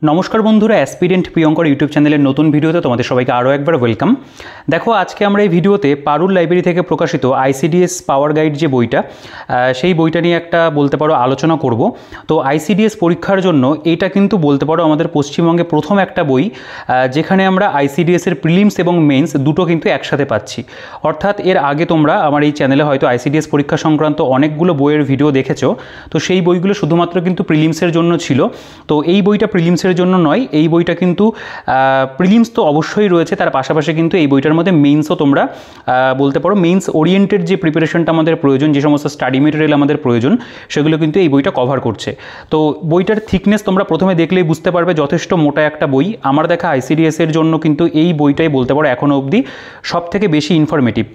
नमस्कार बंधुरा एसपिरेंट Priyankar YouTube channel नतून भिडियोते तुम्हारे सबाइके आरो एकबार वेलकाम। देखो आज के आमरा भिडियोते पारुल लाइब्रेरी थेके प्रकाशित आईसीडीएस पावर गाइड जो बोईटा सेई बोईटा निये एकटा बोलते पारो आलोचना करब। तो आईसीडीएस परीक्षार जोन्नो एटा किन्तु बोलते पारो आमादेर पश्चिमबंगे प्रथम एकटा बोई जेखाने आमरा आईसीडीएस एर प्रिलिम्स एबं मेन्स दुटो किन्तु एकसाथे पाচ্ছি। अर्थात एर आगे तोमरा आमार एई चैनेले हयतो आईसीडीएस परीक्षा संक्रांत अनेकगुलो बोइयेर भिडियो देखेছো। तो सेई बोईगुलो शुधुमात्र किन्तु प्रिलिम्सेर जोन्नो छिलो। तो एई बोईटा प्रिलिम्स জন্য নয়, এই বইটা কিন্তু প্রিলিমস তো অবশ্যই রয়েছে, তার পাশাপাশি কিন্তু এই বইটার মধ্যে মেইনসও তোমরা বলতে পারো মেইনস ওরিয়েন্টেড যে প্রিপারেশনটা আমাদের প্রয়োজন, যে সমস্ত স্টাডি মেটেরিয়াল আমাদের প্রয়োজন সেগুলো কিন্তু এই বইটা কভার করছে। তো বইটার থিকনেস তোমরা প্রথমে দেখলেই বুঝতে পারবে, যথেষ্ট মোটা একটা বই। আমার দেখা আইসিডিএস এর জন্য কিন্তু এই বইটাই বলতে পারো এখনো অবধি সবথেকে বেশি ইনফরমেটিভ।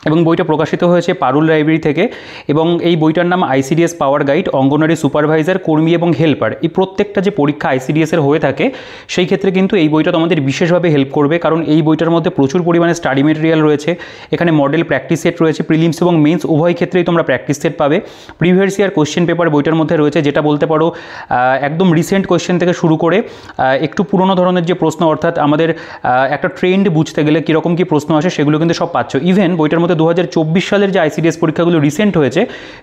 এবং বইটা প্রকাশিত হয়েছে পারুল লাইব্রেরি থেকে এবং এই বইটার নাম আইসিডিএস পাওয়ার গাইড অঙ্গনওয়াড়ি সুপারভাইজার কর্মী এবং হেল্পার। এই প্রত্যেকটা যে পরীক্ষা আইসিডিএস এর হয়ে থাকে সেই ক্ষেত্রে কিন্তু এই বইটা তোমাদের বিশেষভাবে হেল্প করবে, কারণ এই বইটার মধ্যে প্রচুর পরিমাণে স্টাডি মেটেরিয়াল রয়েছে। এখানে মডেল প্র্যাকটিস সেট রয়েছে, প্রিলিমস এবং মেন্স উভয় ক্ষেত্রেই তোমরা প্র্যাকটিস সেট পাবে। প্রিভিয়াস ইয়ার কোশ্চেন পেপার বইটার মধ্যে রয়েছে, যেটা বলতে পারো একদম রিসেন্ট কোশ্চেন থেকে শুরু করে একটু পুরনো ধরনের যে প্রশ্ন, অর্থাৎ আমাদের একটা ট্রেন্ড বুঝতে গেলে কীরকম কী প্রশ্ন আসে সেগুলো কিন্তু সব পাচ্ছ। ইভেন বইটার মধ্যে 2024 সালের যে আইসিডিএস পরীক্ষাগুলো রিসেন্ট হয়েছে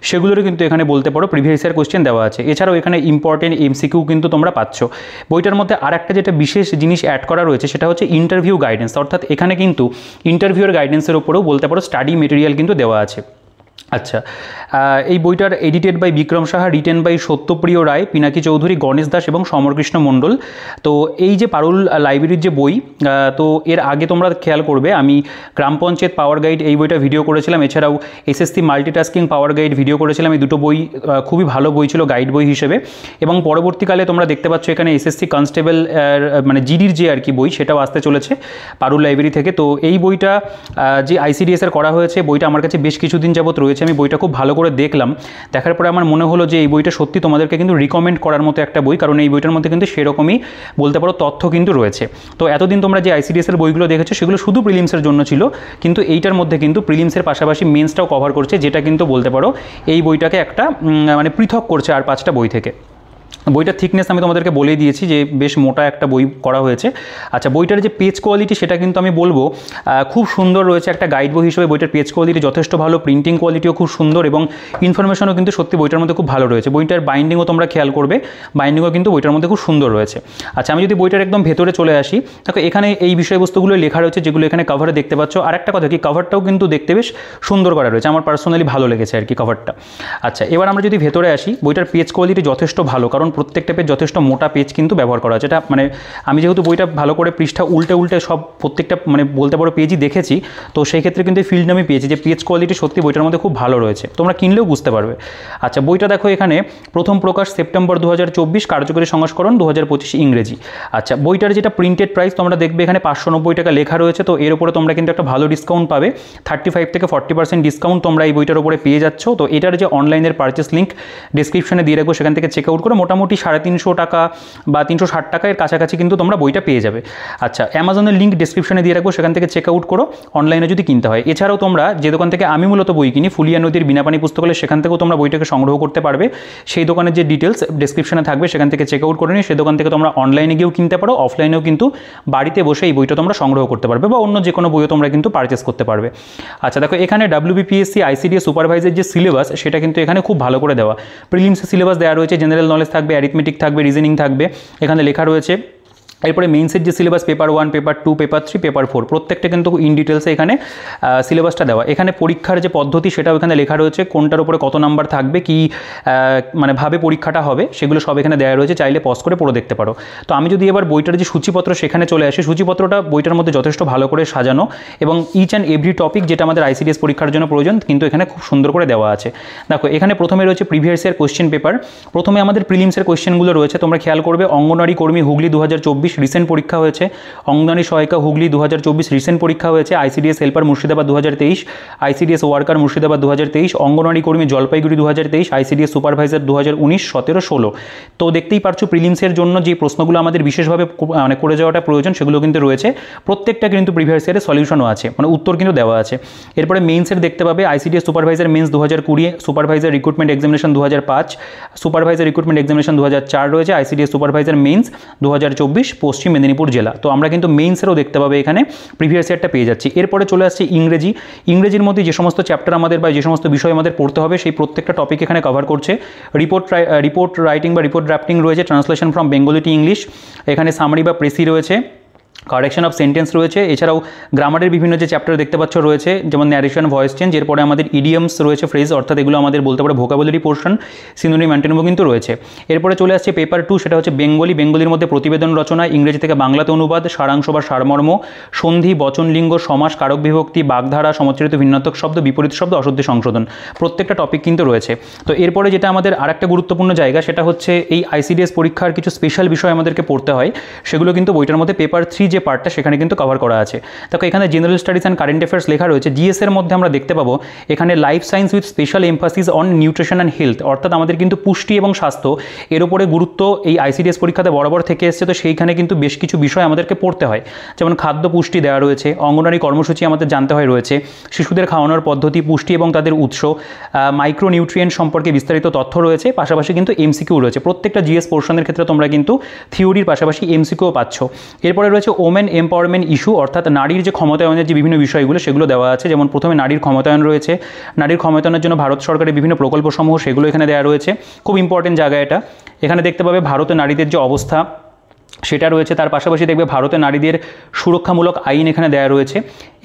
সেগুলোরও কিন্তু এখানে বলতে পারো প্রিভিয়াস ইয়ার কোশ্চেন দেওয়া আছে। এছাড়াও এখানে ইম্পর্টেন্ট এমসিকিউ কিন্তু তোমরা পাচ্ছ। বইটার মধ্যে আরেকটা যেটা বিশেষ জিনিস অ্যাড করা রয়েছে সেটা হচ্ছে ইন্টারভিউ গাইডেন্স, অর্থাৎ এখানে কিন্তু ইন্টারভিউর গাইডেন্সের উপরেও বলতে পারো স্টাডি মেটেরিয়াল কিন্তু দেওয়া আছে। আচ্ছা, এই বইটার edited by Bikram Saha, written by Satyapriya Roy, Pinaki Chowdhury, Ganesh Das এবং সমরকৃষ্ণ মণ্ডল। তো এই যে পারুল লাইব্রেরির যে বই, তো এর আগে তোমরা খেয়াল করবে আমি গ্রাম পঞ্চায়েত পাওয়ার গাইড এই বইটা ভিডিও করেছিলাম, এছাড়াও এসএসসি মাল্টিটাস্কিং পাওয়ার গাইড ভিডিও করেছিলাম। এই দুটো বই খুবই ভালো বই ছিল গাইড বই হিসেবে। এবং পরবর্তীকালে তোমরা দেখতে পাচ্ছ এখানে এসএসসি কনস্টেবল মানে জিডির যে আর কি বই সেটাও আসতে চলেছে পারুল লাইব্রেরি থেকে। তো এই বইটা যে আইসিডিএস এর করা হয়েছে, বইটা আমার কাছে বেশ কিছুদিন যাবত রয়েছে। আমি বইটা খুব ভালো করে দেখলাম, দেখার পরে আমার মনে হলো যে এই বইটা সত্যি তোমাদেরকে কিন্তু রিকমেন্ড করার মতো একটা বই, কারণ এই বইটার মধ্যে কিন্তু সেরকমই বলতে পারো তথ্য কিন্তু রয়েছে। তো এতদিন তোমরা যে আইসিডিএস এর বইগুলো দেখেছো সেগুলো শুধু প্রিলিমসের জন্য ছিল, কিন্তু এইটার মধ্যে কিন্তু প্রিলিমসের পাশাপাশি মেন্সটাও কভার করছে, যেটা কিন্তু বলতে পারো এই বইটাকে একটা মানে পৃথক করছে আর 5টা বই থেকে। বইটার থিকনেস আমি তোমাদেরকে বলেই দিয়েছি যে বেশ মোটা একটা বই করা হয়েছে। আচ্ছা, বইটার যে পেজ কোয়ালিটি সেটা কিন্তু আমি বলবো খুব সুন্দর রয়েছে। একটা গাইড বই হিসেবে বইটার পেজ কোয়ালিটি যথেষ্ট ভালো, প্রিন্টিং কোয়ালিটিও খুব সুন্দর এবং ইনফরমেশনও কিন্তু সত্যি বইটার মধ্যে খুব ভালো রয়েছে। বইটার বাইন্ডিংও তোমরা খেয়াল করবে, বাইন্ডিংও কিন্তু বইটার মধ্যে খুব সুন্দর রয়েছে। আচ্ছা, আমি যদি বইটার একদম ভেতরে চলে আসি, দেখো এখানে এই বিষয়বস্তুগুলো লেখা রয়েছে যেগুলো এখানে কভারে দেখতে পাচ্ছ। আর একটা কথা কি, কভারটাও কিন্তু দেখতে বেশ সুন্দর করা রয়েছে, আমার পার্সোনালি ভালো লেগেছে আর কি কভারটা। আচ্ছা, এবার আমরা যদি ভেতরে আসি, বইটার পেজ কোয়ালিটি যথেষ্ট ভালো, কারণ প্রত্যেকটা পেজ যথেষ্ট মোটা পেজ কিন্তু ব্যবহার করা হয়েছে। এটা মানে আমি যেহেতু বইটা ভালো করে পৃষ্ঠা উল্টে উল্টে সব প্রত্যেকটা মানে বলতে পারো পেজই দেখেছি, তো সেই ক্ষেত্রে কিন্তু এই ফিল্ড আমি পেয়েছি যে পেজ কোয়ালিটি সত্যি বইটার মধ্যে খুব ভালো রয়েছে, তোমরা কিনলেও বুঝতে পারবে। আচ্ছা, বইটা দেখো এখানে প্রথম প্রকাশ সেপ্টেম্বর 2024, কার্যকরী সংস্করণ 2025 ইংরেজি। আচ্ছা, বইটার যেটা প্রিন্টেড প্রাইস তোমরা দেখবে এখানে 590 টাকা লেখা রয়েছে। তো এর উপরে তোমরা কিন্তু একটা ভালো ডিসকাউন্ট পাবে, 35 থেকে 40% ডিসকাউন্ট তোমরা এই বইটার উপরে পেয়ে যাচ্ছ। তো এটার যে অনলাইনের পারচেস লিঙ্ক ডিসক্রিপশনে দিয়ে রাখবো, সেখান থেকে চেক আউট করে মোটামুটি 350 টাকা বা 360 টাকা এর কাছাকাছি কিন্তু তোমরা বইটা পেয়ে যাবে। আচ্ছা, অ্যামাজনের লিঙ্ক ডিসক্রিপশনে দিয়ে রাখবো, সেখান থেকে চেক আউট করো অনলাইনে যদি কিনতে হয়। এছাড়াও তোমরা যে দোকান থেকে আমি মূলত বই কিনি, ফুলিয়া নদীর বিনাপানি পুস্তকালয়, সেখান থেকেও তোমরা বইটাকে সংগ্রহ করতে পারবে। সেই দোকানের যে ডিটেলস ডিসক্রিপশনে থাকবে, সেখান থেকে চেক আউট করে নিয়ে সেই দোকান থেকে তোমরা অনলাইনে গিয়েও কিনতে পারো, অফলাইনেও কিন্তু বাড়িতে বসে এই বইটা তোমরা সংগ্রহ করতে পারবে বা অন্য যে কোনো বইও তোমরা কিন্তু পারচেস করতে পারবে। আচ্ছা, দেখো এখানে WBPSC আইসিডিএস সুপারভাইজার যে সিলেবাস সেটা কিন্তু এখানে খুব ভালো করে দেওয়া। প্রিলিমসের সিলেবাস দেওয়া রয়েছে, জেনারেল নলেজ থাকবে, অ্যারিথমেটিক থাকবে, রিজনিং থাকবে, এখানে লেখা রয়েছে। এরপরে মেইনসের যে syllabus paper 1, paper 2, paper 3, paper 4 প্রত্যেকটা কিন্তু ইন ডিটেলসে এখানে সিলেবাসটা দেওয়া। এখানে পরীক্ষার যে পদ্ধতি সেটাও এখানে লেখা রয়েছে, কোনটার উপরে কত নাম্বার থাকবে, কি মানে ভাবে পরীক্ষাটা হবে সেগুলো সব এখানে দেওয়া রয়েছে, চাইলে পজ করে পড়ে দেখতে পারো। তো আমি যদি এবার বইটার যে সূচিপত্র সেখানে চলে আসি, সূচিপত্রটা বইটার মধ্যে যথেষ্ট ভালো করে সাজানো এবং ইচ অ্যান্ড এভরি টপিক যেটা আমাদের আইসিডিএস পরীক্ষার জন্য প্রয়োজন কিন্তু এখানে খুব সুন্দর করে দেওয়া আছে। দেখো এখানে প্রথমে রয়েছে প্রিভিয়াস ইয়ার কোশ্চেন পেপার। প্রথমে আমাদের প্রিলিমসের কোশ্চেনগুলো রয়েছে, তোমরা খেয়াল করবে অঙ্গনওয়াড়ি কর্মী হুগলি 2024 রিসেন্ট পরীক্ষা হয়েছে। অঙ্গনওয়াড়ি সহায়িকা হুগলি 2024 রিসেন্ট পরীক্ষা হয়েছে। ICDS helper Murshidabad 2023, ICDS worker Murshidabad 2023, anganwadi কর্মী জলপাইগুড়ি 2023, আইসিডিএস সুপারভাইজার 2019, 17, 16। তো দেখতেই পারছো প্রিলিমসের জন্য যে প্রশ্নগুলো আমাদের বিশেষভাবে মানে করে যাওয়াটা প্রয়োজন সেগুলো কিন্তু রয়েছে, প্রত্যেকটা কিন্তু প্রিভিয়াস ইয়ারের সলিউশনও আছে, মানে উত্তর কিন্তু দেওয়া আছে। এরপরে মেইনসের দেখতে পাবে ICDS supervisor mains 2020, supervisor recruitment examination 2005, supervisor recruitment examination 2004 রয়েছে, আইসিডিএস সুপারভাইজার মেন্স 2024 পশ্চিম মেদিনীপুর জেলা। তো আমরা কিন্তু মেইনসেরও দেখতে পাবে এখানে প্রিভিয়াস ইয়ারটা পেয়ে যাচ্ছি। এরপরে চলে আসছে ইংরেজির মধ্যে যে সমস্ত চ্যাপ্টার আমাদের বা যে সমস্ত বিষয় আমাদের পড়তে হবে সেই প্রত্যেকটা টপিক এখানে কভার করছে। রিপোর্ট রাইটিং বা রিপোর্ট ড্রাফটিং রয়েছে, translation from Bengali to English, এখানে সামারি বা প্রেসি রয়েছে, কারেকশন অফ সেন্টেন্স রয়েছে, এছাড়াও গ্রামারের বিভিন্ন যে চ্যাপ্টার দেখতে পাচ্ছ রয়েছে, যেমন ন্যারেশন, ভয়েস চেঞ্জ। এরপরে আমাদের ইডিয়মস রয়েছে, ফ্রেজ, অর্থাৎ এগুলো আমাদের বলতে পারে ভোকাবুলারি পোর্শন, সিনোনিম অ্যান্টোনিমও কিন্তু রয়েছে। এরপরে চলে আসছে পেপার 2, সেটা হচ্ছে বেঙ্গলির মধ্যে প্রতিবেদন রচনা, ইংরেজি থেকে বাংলাতে অনুবাদ, সারাংশ বা সারমর্ম, সন্ধি, বচনলিঙ্গ, সমাস, কারক বিভক্তি, বাগধারা, সমচ্চারিত ভিন্নাত্মক শব্দ, বিপরীত শব্দ, অশুদ্ধি সংশোধন, প্রত্যেকটা টপিক কিন্তু রয়েছে। তো এরপরে যেটা আমাদের আরেকটা গুরুত্বপূর্ণ জায়গা সেটা হচ্ছে এই আইসিডিএস পরীক্ষার কিছু স্পেশাল বিষয় আমাদেরকে পড়তে হয়, সেগুলো কিন্তু বইটার মধ্যে পেপার 3 যে পার্টটা সেখানে কিন্তু কভার করা আছে। দেখো এখানে general studies and current affairs লেখা রয়েছে। জিএস এর মধ্যে আমরা দেখতে পাবো এখানে life science with special emphasis on nutrition and health, অর্থাৎ আমাদের কিন্তু পুষ্টি এবং স্বাস্থ্য এর উপরে গুরুত্ব এই আইসিডিএস পরীক্ষাতে বরাবর থেকে এসছে। তো সেইখানে কিন্তু বেশ কিছু বিষয় আমাদেরকে পড়তে হয়, যেমন খাদ্য পুষ্টি দেওয়া রয়েছে, অঙ্গনওয়াড়ি কর্মসূচি আমাদের জানতে হয় রয়েছে, শিশুদের খাওয়ানোর পদ্ধতি, পুষ্টি এবং তাদের উৎস, মাইক্রোনিউট্রিয়েন্ট সম্পর্কে বিস্তারিত তথ্য রয়েছে, পাশাপাশি কিন্তু এমসিকিউ রয়েছে। প্রত্যেকটা জিএস পোর্শনের ক্ষেত্রে তোমরা কিন্তু থিওরির পাশাপাশি এমসিকিউ পাচ্ছ। এরপরে রয়েছে ওমেন এম্পাওয়ারমেন্ট ইস্যু, অর্থাৎ নারীর যে ক্ষমতায়নের যে বিভিন্ন বিষয়গুলো সেগুলো দেওয়া আছে, যেমন প্রথমে নারীর ক্ষমতায়ন রয়েছে, নারীর ক্ষমতায়নের জন্য ভারত সরকারের বিভিন্ন প্রকল্পসমূহ সেগুলো এখানে দেওয়া রয়েছে। খুব ইম্পর্টেন্ট জায়গা এটা। এখানে দেখতে পাবে ভারতে নারীদের যে অবস্থা সেটা রয়েছে, তার পাশাপাশি দেখবে ভারতে নারীদের সুরক্ষামূলক আইন এখানে দেওয়া রয়েছে।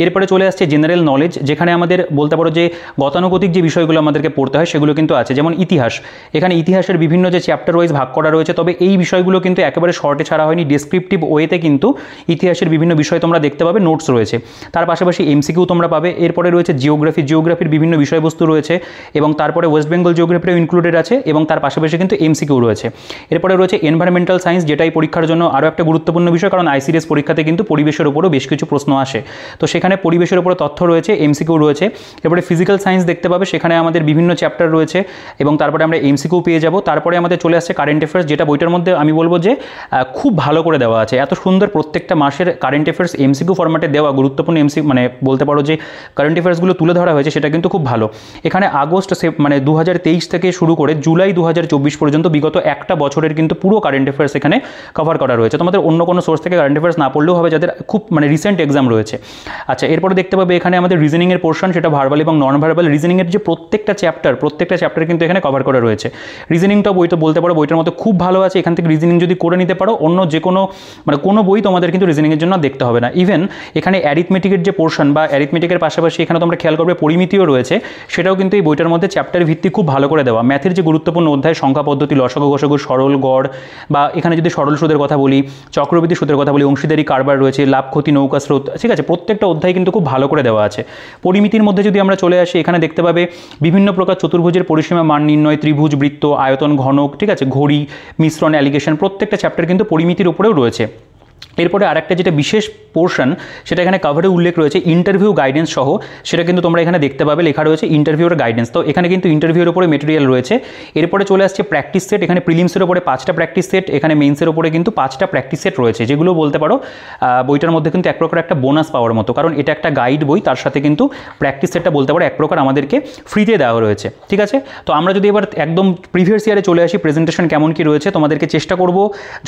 এরপরে চলে আসছে জেনারেল নলেজ, যেখানে আমাদের বলতে পারো যে গতানুগতিক যে বিষয়গুলো আমাদেরকে পড়তে হয় সেগুলো কিন্তু আছে, যেমন ইতিহাস। এখানে ইতিহাসের বিভিন্ন যে চ্যাপ্টার ওয়াইজ ভাগ করা রয়েছে, তবে এই বিষয়গুলো কিন্তু একেবারে শর্টে ছাড়া হয়নি, ডেসক্রিপটিভ ওয়েতে কিন্তু ইতিহাসের বিভিন্ন বিষয় তোমরা দেখতে পাবে, নোটস রয়েছে, তার পাশাপাশি এমসিকিউ তোমরা পাবে। এরপরে রয়েছে জিওগ্রাফির বিভিন্ন বিষয়বস্তু রয়েছে, এবং তারপরে ওয়েস্ট বেঙ্গল জিওগ্রাফিও ইনক্লুডেড আছে, এবং তার পাশাপাশি কিন্তু এমসিকিউ রয়েছে। এরপরে রয়েছে এনভায়রনমেন্টাল সায়েন্স, যেটাই পরীক্ষার জন্য আরও একটা গুরুত্বপূর্ণ বিষয়, কারণ আইসিডিএস পরীক্ষাতে কিন্তু পরিবেশের উপরও বেশ কিছু প্রশ্ন আসে। তো সেখানে পরিবেশের উপরে তথ্য রয়েছে, এমসিকিউ রয়েছে। এরপরে ফিজিক্যাল সায়েন্স দেখতে পাবে, সেখানে আমাদের বিভিন্ন চ্যাপ্টার রয়েছে, এবং তারপরে আমরা এমসিকিউ পেয়ে যাব। তারপরে আমাদের চলে আসছে কারেন্ট অ্যাফেয়ার্স, যেটা বইটার মধ্যে আমি বলবো যে খুব ভালো করে দেওয়া আছে, এত সুন্দর প্রত্যেকটা মাসের কারেন্ট অ্যাফেয়ার্স এমসিকিউ ফরম্যাটে দেওয়া, গুরুত্বপূর্ণ মানে বলতে পারো যে কারেন্ট অ্যাফেয়ার্সগুলো তুলে ধরা হয়েছে, সেটা কিন্তু খুব ভালো। এখানে আগস্ট 2023 থেকে শুরু করে জুলাই 2024 পর্যন্ত বিগত একটা বছরের কিন্তু পুরো কারেন্ট অ্যাফেয়ার্স এখানে কভার করা রয়েছে। তোমাদের অন্য কোনো সোর্স থেকে কারেন্ট অ্যাফেয়ার্স না পড়লেও হবে, যাদের খুব রিসেন্ট এক্সাম রয়েছে। আচ্ছা, এরপরে দেখতে পাবে এখানে আমাদের রিজনিংয়ের পোর্শন, সেটা ভার্বাল এবং নন ভার্বাল রিজনিংয়ের যে প্রত্যেকটা চ্যাপ্টার কিন্তু এখানে কভার করা রয়েছে। রিজনিংটা বই তো বলতে পারো বইটার মধ্যে খুব ভালো আছে, এখান থেকে রিজনিং যদি করে নিতে পারো অন্য যে কোনো কোনো বই তোমাদের কিন্তু রিজনিংয়ের জন্য দেখতে হবে না। ইভেন এখানে অ্যারিথমেটিকের যে পোর্শন বা অ্যারিথমেটিকের পাশাপাশি এখানে তোমরা খেয়াল করবে পরিমিতিও রয়েছে, সেটাও কিন্তু এই বইটার মধ্যে চ্যাপ্টার ভিত্তিক খুব ভালো করে দেওয়া। ম্যাথের যে গুরুত্বপূর্ণ অধ্যায়, সংখ্যা পদ্ধতি, লসাগু গসাগু, সরল গড়, বা এখানে যদি সরল সুদের কথা বলি, চক্রবৃদ্ধি সুদের কথা বলি, অংশীদারি কারবার রয়েছে, লাভ ক্ষতি, নৌকা স্রোত, ঠিক আছে, প্রত্যেকটা অধ্যায় কিন্তু খুব ভালো করে দেওয়া আছে। পরিমিতির মধ্যে যদি আমরা চলে আসি, এখানে দেখতে পাবে বিভিন্ন প্রকার চতুর্ভুজের পরিসীমা, মান নির্ণয়, ত্রিভুজ, বৃত্ত, আয়তন, ঘনক, ঠিক আছে, ঘড়ি, মিশ্রণ, অ্যালিগেশন, প্রত্যেকটা চ্যাপ্টার কিন্তু পরিমিতির উপরেও রয়েছে। এরপরে আরেকটা যেটা বিশেষ পোর্শন, সেটা এখানে কভারে উল্লেখ রয়েছে ইন্টারভিউ গাইডেন্স সহ, সেটা কিন্তু তোমরা এখানে দেখতে পাবে লেখা রয়েছে ইন্টারভিউর গাইডেন্স। তো এখানে কিন্তু ইন্টারভিউর উপরে মেটেরিয়াল রয়েছে। এরপরে চলে আসছে প্র্যাকটিস সেট, এখানে প্রিলিমসের উপরে 5টা প্র্যাকটিস সেট, এখানে মেইনসের উপরে কিন্তু 5টা প্র্যাকটিস সেট রয়েছে, যেগুলো বলতে পারো বইটার মধ্যে কিন্তু এক প্রকার একটা বোনাস পাওয়ার মতো, কারণ এটা একটা গাইড বই, তার সাথে কিন্তু প্র্যাকটিস সেটটা বলতে পারো এক প্রকার আমাদেরকে ফ্রিতে দেওয়া রয়েছে, ঠিক আছে। তো আমরা যদি এবার একদম প্রিভিয়াস ইয়ারে চলে আসি, প্রেজেন্টেশন কেমন কি রয়েছে, তোমাদেরকে চেষ্টা করব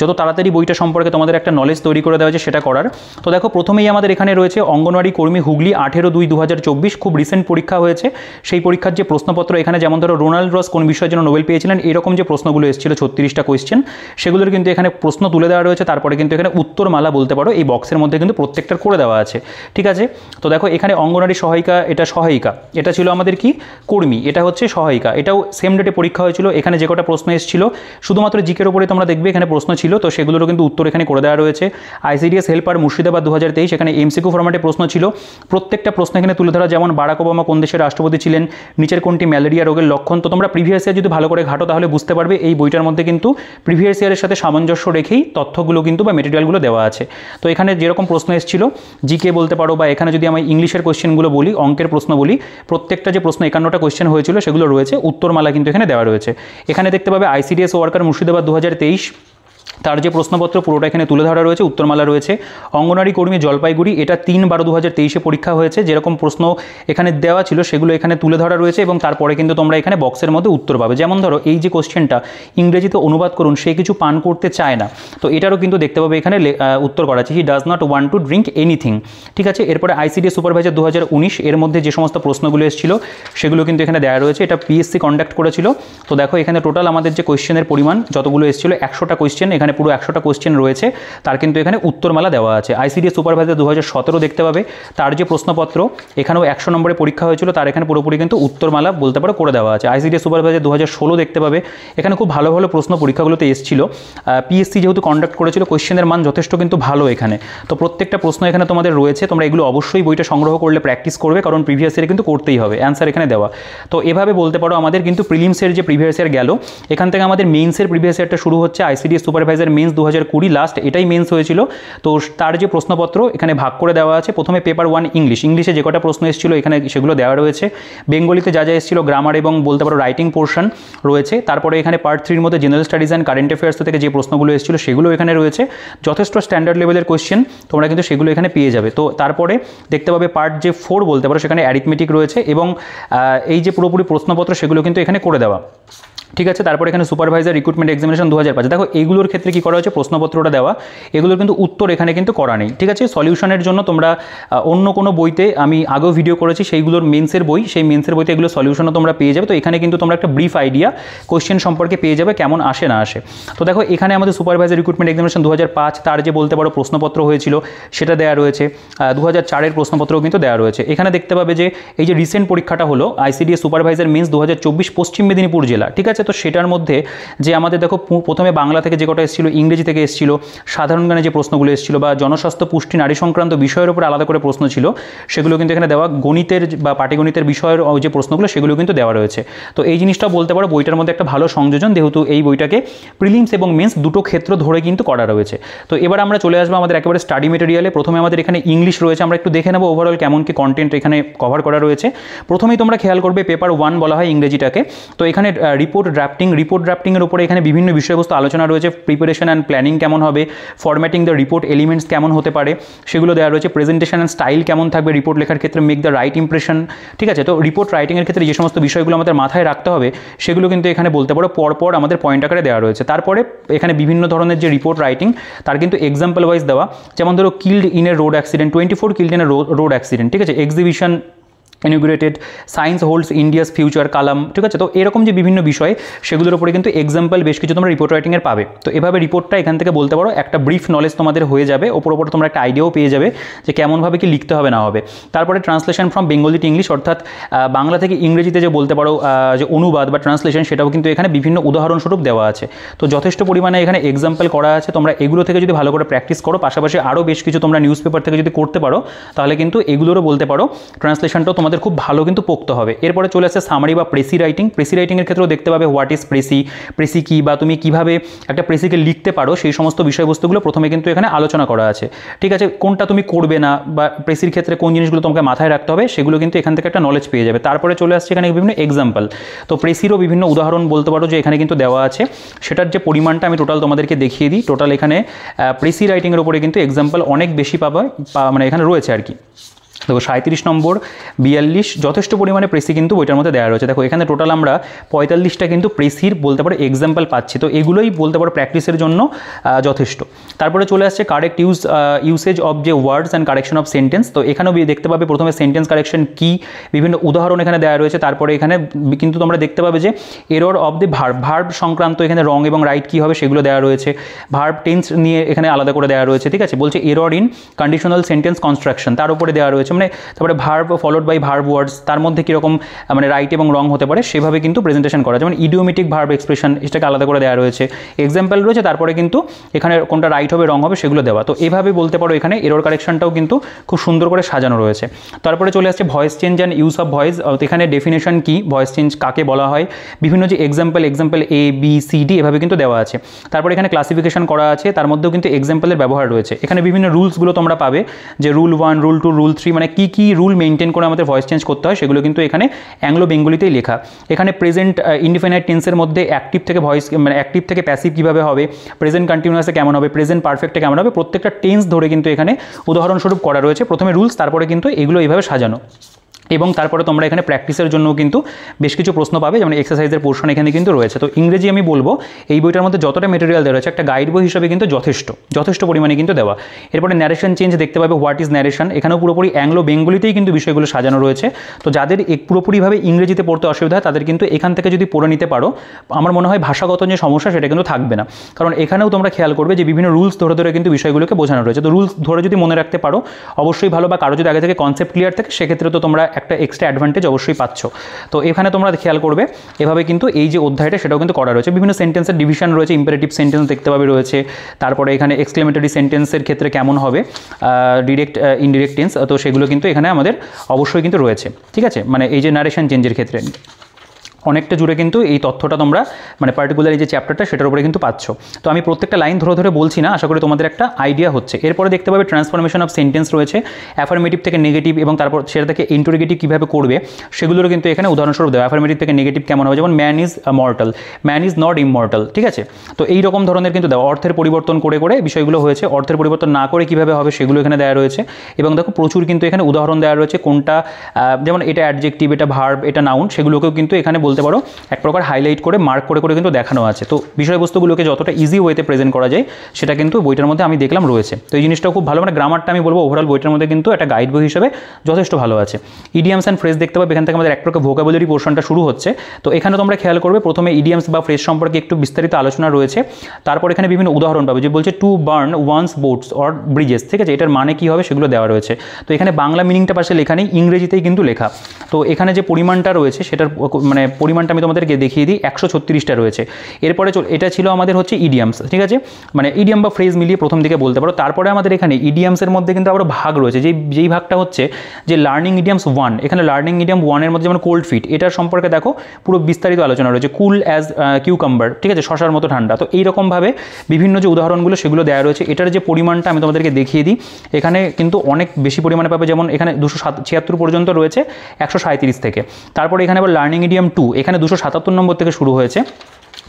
যত তাড়াতাড়ি বইটা সম্পর্কে তোমাদের একটা নলেজ তৈরি করে দেওয়া যায় সেটা করার। তো দেখো প্রথমেই আমাদের এখানে রয়েছে অঙ্গনওয়াড়ি কর্মী হুগলি 18/2/2024, খুব রিসেন্ট পরীক্ষা হয়েছে। সেই পরীক্ষার যে প্রশ্নপত্র, এখানে যেমন ধরো রোনাল্ড রস কোন বিষয়ের জন্য নোবেল পেয়েছিলেন, এরকম যে প্রশ্নগুলো এসেছিল 36টা কোয়েশ্চেন, সেগুলোর কিন্তু এখানে প্রশ্ন তুলে দেওয়া রয়েছে। তারপরে কিন্তু এখানে উত্তরমালা বলতে পারো এই বক্সের মধ্যে কিন্তু প্রত্যেকটার করে দেওয়া আছে, ঠিক আছে। তো দেখো এখানে অঙ্গনওয়াড়ি সহায়িকা, এটা সহায়িকা, এটা ছিল আমাদের কি কর্মী, এটা হচ্ছে সহায়িকা, এটাও সেম ডেটে পরীক্ষা হয়েছিল। এখানে যে কটা প্রশ্ন এসেছিল শুধুমাত্র জিকের উপরে তোমরা দেখবে এখানে প্রশ্ন ছিল, তো সেগুলোরও কিন্তু উত্তর এখানে করে দেওয়া রয়েছে। আইসিডিএস হেল্পার মুর্শিদাবাদ 2023, এখানে এমসিকিউ ফরম্যাটে প্রশ্ন ছিল। প্রত্যেকটা প্রশ্ন এখানে তুলে ধরা, যেমন বারাক ওবামা কোন দেশের রাষ্ট্রপতি ছিলেন, নিচের কোনটি ম্যালেরিয়া রোগের লক্ষণ। তো তোমরা প্রিভিয়াস ইয়ার যদি ভালো করে ঘাটো তাহলে বুঝতে পারবে এই বইটার মধ্যে কিন্তু প্রিভিয়াস ইয়ারের সাথে সামঞ্জস্য রেখেই তথ্যগুলো কিন্তু বা মেটেরিয়ালগুলো দেওয়া আছে। তো এখানে যেরকম প্রশ্ন এসেছিল জিকে বলতে পারো, বা এখানে যদি আমি ইংলিশের কোয়েশ্চেনগুলো বলি, অঙ্কের প্রশ্ন বলি, প্রত্যেকটা যে প্রশ্ন 51টা কোয়েশ্চেন হয়েছিল সেগুলো রয়েছে, উত্তরমালা কিন্তু এখানে দেওয়া রয়েছে। এখানে দেখতে পাবে আইসিডিএস ওয়ার্কার মুর্শিদাবাদ 2023, তার যে প্রশ্নপত্র পুরোটা এখানে তুলে ধরা রয়েছে, উত্তরমালা রয়েছে। অঙ্গনারী কর্মী জলপাইগুড়ি, এটা 3/12/2023 পরীক্ষা হয়েছে, যেরকম প্রশ্ন এখানে দেওয়া ছিল সেগুলো এখানে তুলে ধরা রয়েছে এবং তারপরে কিন্তু তোমরা এখানে বক্সের মধ্যে উত্তর পাবে। যেমন ধরো এই যে কোশ্চেনটা, ইংরেজিতে অনুবাদ করুন, সে কিছু পান করতে চায় না, তো এটারও কিন্তু দেখতে পাবে এখানে উত্তর করা আছে, he does not want to drink anything. ঠিক আছে, এরপরে আইসিডিএস সুপারভাইজার 2019, এর মধ্যে যে সমস্ত প্রশ্নগুলো এসেছিল সেগুলো কিন্তু এখানে দেওয়া রয়েছে। এটা পিএসসি কন্ডাক্ট করেছিল। তো দেখো এখানে টোটাল আমাদের যে কোয়েশ্চেনের পরিমাণ যতগুলো এসেছিল 100টা কোয়েশ্চেন, এখানে পুরো 100টা কোয়েশ্চেন রয়েছে, তার কিন্তু এখানে উত্তরমালা দেওয়া আছে। আইসিডিএস সুপারভাইজার 2017 দেখতে পাবে, তার যে প্রশ্নপত্র এখানেও 100 নম্বরে পরীক্ষা হয়েছিল, তার এখানে পুরোপুরি কিন্তু উত্তরমালা বলতে পারো করে দেওয়া আছে। আইসিডিএস সুপারভাইজার 2016 দেখতে পাবে, এখানে খুব ভালো ভালো প্রশ্ন পরীক্ষাগুলোতে এসেছিল। পিএসসি যেহেতু কন্ডাক্ট করেছিল, কোয়েশ্চেনের মান যথেষ্ট কিন্তু ভালো এখানে। তো প্রত্যেকটা প্রশ্ন এখানে তোমাদের রয়েছে, তোমরা এগুলো অবশ্যই বইটা সংগ্রহ করলে প্র্যাকটিস করবে, কারণ প্রিভিয়াস ইয়ারে কিন্তু করতেই হবে, অ্যান্সার এখানে দেওয়া। তো এভাবে বলতে পারো আমাদের কিন্তু প্রিলিমসের যে প্রিভিয়াস ইয়ার গেল, এখান থেকে আমাদের মেইনসের প্রিভিয়াস ইয়ারটা শুরু হচ্ছে। আইসিডিএস সুপারভাইজার মেইনস 2020 লাস্ট, এটাই মেইনস হয়েছিল। তো তার যে প্রশ্নপত্র এখানে ভাগ করে দেওয়া আছে, প্রথমে পেপার 1 ইংলিশে যে কটা প্রশ্ন এসেছিল এখানে সেগুলো দেওয়া রয়েছে। বেঙ্গলিতে যা যা এসেছিল, গ্রামার এবং বলতে পারো রাইটিং পোর্শন রয়েছে। তারপরে এখানে পার্ট 3 মধ্যে general studies and current affairs থেকে যে প্রশ্নগুলো এসেছিল সেগুলো এখানে রয়েছে। যথেষ্ট স্ট্যান্ডার্ড লেভেলের কোয়েশ্চেন, তোমরা কিন্তু সেগুলো এখানে পেয়ে যাবে। তো তারপরে দেখতে পাবে পার্ট যে 4 বলতে পারো, সেখানে অ্যারিথমেটিক রয়েছে এবং এই যে পুরোপুরি প্রশ্নপত্র সেগুলো কিন্তু এখানে করে দেওয়া। ঠিক আছে, তারপরে এখানে সুপারভাইজার রিক্রুটমেন্ট এক্সামিনেশন 2005, দেখো এইগুলোর ক্ষেত্রে কী করা হয়েছে, প্রশ্নপত্রটা দেওয়া, এগুলোর কিন্তু উত্তর এখানে কিন্তু করা নেই। ঠিক আছে, সলিউশনের জন্য তোমরা অন্য কোনো বইতে আমি আগেও ভিডিও করেছি, সেইগুলোর মেন্সের বই, সেই মেন্সের বইতে এগুলো সলিউশনও তোমরা পেয়ে যাবে। তো এখানে কিন্তু তোমরা একটা ব্রিফ আইডিয়া কোয়েশ্চেন সম্পর্কে পেয়ে যাবে, কেমন আসে না আসে। তো দেখো এখানে আমাদের সুপারভাইজার রিক্রুটমেন্ট এক্সামিনেশন 2005, তার যে বলতে পারো প্রশ্নপত্র হয়েছিল সেটা দেওয়া রয়েছে। 2004-এর প্রশ্নপত্রও কিন্তু দেওয়া রয়েছে। এখানে দেখতে পাবে যে এই যে রিসেন্ট পরীক্ষাটা হলো আইসিডিএস সুপারভাইজার মেন্স 2024 পশ্চিম মেদিনীপুর জেলা। ঠিক আছে, তো সেটার মধ্যে যে আমাদের দেখো প্রথমে বাংলা থেকে যে কটা এসেছিল, ইংরেজি থেকে এসেছিল, সাধারণ জ্ঞানে যে প্রশ্নগুলো এসেছিল বা জনস্বাস্থ্য পুষ্টি নারী সংক্রান্ত বিষয়ের উপর আলাদা করে প্রশ্ন ছিল, সেগুলো কিন্তু এখানে দেওয়া। গণিতের বা পাটিগণিতের বিষয়ের যে প্রশ্নগুলো সেগুলো কিন্তু দেওয়া রয়েছে। তো এই জিনিসটা বলতে পারো বইটার মধ্যে একটা ভালো সংযোজন, যেহেতু এই বইটাকে প্রিলিমস এবং মেন্স দুটো ক্ষেত্র ধরে কিন্তু করা রয়েছে। তো এবার আমরা চলে আসবো আমাদের একেবারে স্টাডি মেটেরিয়ালে। প্রথমে আমাদের এখানে ইংলিশ রয়েছে, আমরা একটু দেখে নেবো ওভারঅল কেমন কি কন্টেন্ট এখানে কভার করা রয়েছে। প্রথমেই তোমরা খেয়াল করবে পেপার 1 বলা হয় ইংরেজিটাকে। তো এখানে রিপোর্ট ড্রাফটিংয়ের উপরে এখানে বিভিন্ন বিষয়বস্তু আলোচনা রয়েছে। প্রিপারেশন অ্যান্ড প্ল্যানিং কেমন হবে, ফরম্যাটিং দ্য রিপোর্ট এলিমেন্টস কেমন হতে পারে সেগুলো দেওয়া রয়েছে। প্রেজেন্টেশন অ্যান্ড স্টাইল কেমন থাকবে রিপোর্ট লেখার ক্ষেত্রে, মেক দ্য রাইট ইমপ্রেশন। ঠিক আছে, তো রিপোর্ট রাইটিংয়ের ক্ষেত্রে যে সমস্ত বিষয়গুলো আমাদের মাথায় রাখতে হবে সেগুলো কিন্তু এখানে বলতে পারো পরপর আমাদের পয়েন্ট আকারে দেওয়া রয়েছে। তারপরে এখানে বিভিন্ন ধরনের যে রিপোর্ট রাইটিং তার কিন্তু এক্সাম্পল ওয়াইজ দেওয়া, যেমন ধরো killed in a road accident, 24 killed in a road accident. ঠিক আছে, exhibition integrated, science holds India's future, Kalam. ঠিক আছে, তো এরকম যে বিভিন্ন বিষয় সেগুলোর উপরে কিন্তু এক্সাম্পল বেশ কিছু তোমরা রিপোর্ট রাইটিংয়ের পাবে। তো এভাবে রিপোর্টটা এখান থেকে বলতে পারো একটা ব্রিফ নলেজ তোমাদের হয়ে যাবে, ওপর তোমরা একটা আইডিয়াও পেয়ে যাবে যে কেমনভাবে কি লিখতে হবে না হবে। তারপরে translation from Bengali to English, অর্থাৎ বাংলা থেকে ইংরেজিতে যে বলতে পারো যে অনুবাদ বা ট্রান্সলেশন, সেটাও কিন্তু এখানে বিভিন্ন উদাহরণস্বরূপ দেওয়া আছে। তো যথেষ্ট পরিমাণে এখানে এক্সাম্পল করা আছে, তোমরা এগুলো থেকে যদি ভালো করে প্র্যাকটিস করো, পাশাপাশি আরও বেশ কিছু তোমরা নিউজ পেপার থেকে যদি করতে পারো, তাহলে কিন্তু এগুলোরও বলতে পারো ট্রান্সলেশনটাও তোমাদের খুব ভালো কিন্তু পোক্ত হবে। এরপরে চলে আসছে সামারি বা প্রেসি রাইটিং। প্রেসি রাইটিংয়ের ক্ষেত্রেও দেখতে পাবে হোয়াট ইজ প্রেসি কী, বা তুমি কীভাবে একটা প্রেসিকে লিখতে পারো, সেই সমস্ত বিষয়বস্তুগুলো প্রথমে কিন্তু এখানে আলোচনা করা আছে। ঠিক আছে, কোনটা তুমি করবে না বা প্রেসির ক্ষেত্রে কোন জিনিসগুলো তোমাকে মাথায় রাখতে হবে সেগুলো কিন্তু এখান থেকে একটা নলেজ পেয়ে যাবে। তারপরে চলে আসছে এখানে বিভিন্ন এক্সাম্পল। তো প্রেসিরও বিভিন্ন উদাহরণ বলতে পারো যে এখানে কিন্তু দেওয়া আছে, সেটার যে পরিমাণটা আমি টোটাল তোমাদেরকে দেখিয়ে দিই। টোটাল এখানে প্রেসি রাইটিংয়ের উপরে কিন্তু এক্সাম্পল অনেক বেশি মানে এখানে রয়েছে আর কি। দেখো 37 নম্বর, 42, যথেষ্ট পরিমাণে প্রেসি কিন্তু বইটার মধ্যে দেওয়া রয়েছে। দেখো এখানে টোটাল আমরা 45টা কিন্তু প্রেসির বলতে পারো এক্সাম্পল পাচ্ছি। তো এগুলোই বলতে পারো প্র্যাকটিসের জন্য যথেষ্ট। তারপরে চলে আসছে কারেক্ট ইউসেজ অফ যে words and correction of sentence. তো এখানেও দেখতে পাবে প্রথমে সেন্টেন্স কারেকশন কি, বিভিন্ন উদাহরণ এখানে দেওয়া রয়েছে। তারপরে এখানে কিন্তু তোমরা দেখতে পাবে যে এরর অফ দি ভার্ব সংক্রান্ত এখানে রং এবং রাইট কী হবে সেগুলো দেওয়া রয়েছে। ভার্ব টেন্স নিয়ে এখানে আলাদা করে দেওয়া রয়েছে। ঠিক আছে, বলছে error in conditional sentence construction, তার উপরে দেওয়া রয়েছে। রয়েছে, মানে তারপরে ভার্ব ফলোড বাই ভার্ব ওয়ার্ডস, তার মধ্যে কীরকম মানে রাইট এবং রং হতে পারে সেভাবে কিন্তু প্রেজেন্টেশন করা, যেমন ইডিওমেটিক ভার্ব এক্সপ্রেশন এটাকে আলাদা করে দেওয়া রয়েছে, এক্সাম্পল রয়েছে, তারপরে কিন্তু এখানে কোনটা রাইট হবে রং হবে সেগুলো দেওয়া। তো এভাবে বলতে পারো এখানে এরর কারেকশনটাও কিন্তু খুব সুন্দর করে সাজানো রয়েছে। তারপরে চলে আসছে voice change and use of voice, এখানে ডেফিনেশন কি, ভয়েস চেঞ্জ কাকে বলা হয়, বিভিন্ন যে example A B C D এভাবে কিন্তু দেওয়া আছে। তারপরে এখানে ক্লাসিফিকেশন করা আছে, তার মধ্যেও কিন্তু এক্সাম্পলের ব্যবহার রয়েছে। এখানে বিভিন্ন রুলসগুলো তোমরা পাবে, যে রুল 1 রুল 2 রুল 3, মানে কী রুল মেনটেন করে আমাদের ভয়েস চেঞ্জ করতে হয় সেগুলো কিন্তু এখানে অ্যাংলো বেঙ্গলিতেই লেখা। এখানে প্রেজেন্ট ইনডিফিনাইট টেন্সের মধ্যে অ্যাক্টিভ থেকে ভয়েস মানে অ্যাক্টিভ থেকে প্যাসিভ কীভাবে হবে, প্রেজেন্ট কন্টিনিউয়াসে কেমন হবে, প্রেজেন্ট পারফেক্টে কেমন হবে, প্রত্যেকটা টেন্স ধরে কিন্তু এখানে উদাহরণস্বরূপ করা রয়েছে। প্রথমে রুলস, তারপরে কিন্তু এগুলো এইভাবে সাজানো। এবং তারপরে তোমরা এখানে প্র্যাকটিসের জন্য কিন্তু বেশ কিছু প্রশ্ন পাবে, যেমন এক্সারসাইজের পোর্শন এখানে কিন্তু রয়েছে। তো ইংরেজি আমি বলবো এই বইটার মধ্যে যতটা মেটেরিয়াল দেওয়া রয়েছে একটা গাইড বই হিসেবে কিন্তু যথেষ্ট পরিমাণে কিন্তু দেওয়া। এরপরে ন্যারেশন চেঞ্জ দেখতে পাবে, হোয়াট ইজ ন্যারেশন, এখানেও পুরোপুরি অ্যাংলো বেঙ্গলিতেই কিন্তু বিষয়গুলো সাজানো রয়েছে। তো যাদের পুরোপুরিভাবে ইংরেজিতে পড়তে অসুবিধা হয় তাদের কিন্তু এখান থেকে যদি পড়ে নিতে পারো, আমার মনে হয় ভাষাগত যে সমস্যা সেটা কিন্তু থাকবে না। কারণ এখানেও তোমরা খেয়াল করবে যে বিভিন্ন রুলস ধরে কিন্তু বিষয়গুলোকে বোঝানো রয়েছে। তো রুলস ধরে যদি মনে রাখতে পারো অবশ্যই ভালো, বা কারো যদি আগে থেকে কনসেপ্ট ক্লিয়ার থাকে সেক্ষেত্রে তো তোমরা একটা এক্সট্রা অ্যাডভান্টেজ অবশ্যই পাচ্ছ। তো এখানে তোমরা খেয়াল করবে এভাবে কিন্তু এই যে অধ্যায়টা সেটাও কিন্তু করা রয়েছে। বিভিন্ন সেন্টেন্সের ডিভিশন রয়েছে, ইম্পারেটিভ সেন্টেন্স দেখতে পাবে রয়েছে, তারপরে এখানে এক্সক্লেমেটরি সেন্টেন্সের ক্ষেত্রে কেমন হবে, ডিরেক্ট ইনডিরেক্ট টেন্স, তো সেগুলো কিন্তু এখানে আমাদের অবশ্যই কিন্তু রয়েছে। ঠিক আছে, মানে এই যে নারেশন চেঞ্জের ক্ষেত্রে অনেকটা জুড়ে কিন্তু এই তথ্যটা তোমরা মানে পার্টিকুলার এই যে চ্যাপ্টারটা সেটার উপরে কিন্তু পাচ্ছ। তো আমি প্রত্যেকটা লাইন ধরে বলছি না, আশা করি তোমাদের একটা আইডিয়া হচ্ছে। এরপরে দেখতে পাবে ট্রান্সফরমেশন অফ সেন্টেন্স রয়েছে, অ্যাফার্মেটিভ থেকে নেগেটিভ এবং তারপর সেটা থেকে ইন্টারোগেটিভ কীভাবে করবে সেগুলোরও কিন্তু এখানে উদাহরণস্বরূপ দেওয়া। অ্যাফার্মেটিভ থেকে নেগেটিভ কেমন হবে, যেমন man is mortal, man is not immortal. ঠিক আছে, তো এই রকম ধরনের কিন্তু দেওয়া। অর্থের পরিবর্তন করে বিষয়গুলো হয়েছে, অর্থের পরিবর্তন না করে কীভাবে হবে সেগুলো এখানে দেওয়া রয়েছে। এবং দেখো প্রচুর কিন্তু এখানে উদাহরণ দেওয়া রয়েছে, কোনটা যেমন এটা অ্যাডজেক্টিভ, এটা ভার্ব, এটা নাউন, সেগুলোকেও কিন্তু এখানে বলতে পারো এক হাইলাইট করে মার্ক করে কিন্তু দেখানো আছে। তো বিষয়বস্তুগুলোকে যতটা ইজি ওয়েতে প্রেজেন্ট করা যায় সেটা কিন্তু বইটার মধ্যে আমি দেখলাম রয়েছে। তো এই জিনিসটাও খুব ভালো, মানে গ্রামারটা আমি বলবো ওভারঅল বইটার মধ্যে কিন্তু একটা গাইড বই হিসেবে যথেষ্ট ভালো আছে। ইডিয়ামস অ্যান্ড ফ্রেজ দেখতে পাবে, এখান থেকে আমাদের এক প্রকার ভোকাবুলারি পোর্শনটা শুরু হচ্ছে। তো এখানে তোমরা খেয়াল করবে প্রথমে ইডিয়ামস বা ফ্রেজ সম্পর্কে একটু বিস্তারিত আলোচনা রয়েছে, তারপর এখানে বিভিন্ন উদাহরণ পাবে, যে বলছে to burn one's boats or bridges. ঠিক আছে, এটার মানে কী হবে সেগুলো দেওয়া রয়েছে। তো এখানে বাংলা মিনিংটা পাশে লেখা নেই, ইংরেজিতেই কিন্তু লেখা। তো এখানে যে পরিমাণটা রয়েছে সেটার মানে পরিমাণটা আমি তোমাদেরকে দেখিয়ে দিই, 136টা রয়েছে। এরপরে এটা ছিল আমাদের হচ্ছে ইডিয়ামস। ঠিক আছে, মানে ইডিয়াম বা ফ্রেজ মিলিয়ে প্রথম দিকে বলতে পারো। তারপরে আমাদের এখানে ইডিয়ামসের মধ্যে কিন্তু আবার ভাগ রয়েছে, যেই ভাগটা হচ্ছে যে লার্নিং ইডিয়ামস 1। এখানে লার্নিং ইডিয়াম 1 এর মধ্যে যেমন কোল্ড ফিট, এটার সম্পর্কে দেখো পুরো বিস্তারিত আলোচনা রয়েছে। কুল অ্যাজ কিউকাম্বার, ঠিক আছে, শশার মতো ঠান্ডা। তো এইরকমভাবে বিভিন্ন যে উদাহরণগুলো সেগুলো দেওয়া রয়েছে। এটার যে পরিমাণটা আমি তোমাদেরকে দেখিয়ে দিই, এখানে কিন্তু অনেক বেশি পরিমাণে পাবে, যেমন এখানে 276 পর্যন্ত রয়েছে 137 থেকে। তারপরে এখানে আবার লার্নিং ইডিয়াম 2, এখানে 277 নম্বর থেকে শুরু হয়েছে।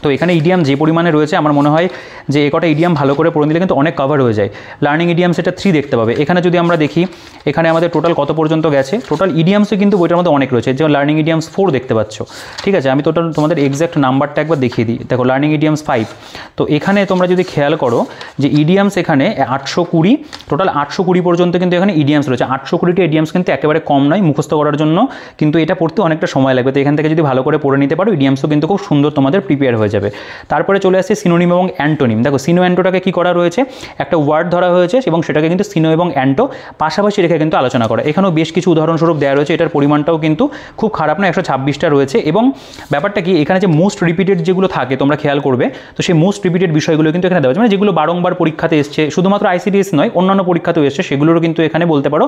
তো এখানে ইডিয়াম যে পরিমাণে রয়েছে আমার মনে হয় যে একটা ইডিয়াম ভালো করে পড়ে নিলে কিন্তু অনেক কভার হয়ে যায়। লার্নিং ইডিয়াম সেটা 3 দেখতে পাবে। এখানে যদি আমরা দেখি এখানে আমাদের টোটাল কত পর্যন্ত গেছে, টোটাল ইডিয়ামসও কিন্তু বইটার মধ্যে অনেক রয়েছে, যেমন লার্নিং ইডিয়ামস 4 দেখতে পাচ্ছ। ঠিক আছে, আমি টোটাল তোমাদের এক্স্যাক্ট নাম্বারটা একবার দেখিয়ে দিই। দেখো লার্নিং ইডিয়ামস 5। তো এখানে তোমরা যদি খেয়াল করো যে ইডিয়ামস এখানে 820, টোটাল 820 পর্যন্ত কিন্তু এখানে ইডিয়ামস রয়েছে। 820টি ইডিয়ামস কিন্তু একেবারে কম নয় মুখস্থ করার জন্য, কিন্তু এটা পড়তে অনেকটা সময় লাগবে। তো এখান থেকে যদি ভালো করে পড়ে নিতে পারো ইডিয়ামসও কিন্তু খুব সুন্দর তোমাদের প্রিপেয়ার হয়ে যাবে। তারপরে চলে আসছে সিনোনিম এবং অ্যান্টোনিম। দেখো সিনো অ্যান্টোটাকে কী করা রয়েছে, একটা ওয়ার্ড ধরা হয়েছে এবং সেটাকে কিন্তু সিনো এবং অ্যান্টো পাশাপাশি রেখে কিন্তু আলোচনা করা। এখানেও বেশ কিছু উদাহরণস্বরূপ দেওয়া রয়েছে, এটার পরিমাণটাও কিন্তু খুব খারাপ না, 126টা রয়েছে। এবং ব্যাপারটা কি, এখানে যে মোস্ট রিপিটেড যেগুলো থাকে তোমরা খেয়াল করবে, তো সেই মোস্ট রিপিটেড বিষয়গুলো কিন্তু এখানে দেওয়া আছে, মানে যেগুলো বারংবার পরীক্ষাতে এসছে, শুধুমাত্র আইসিডিএস নয় অন্যান্য পরীক্ষাতেও এসছে, সেগুলোরও কিন্তু এখানে বলতে পারো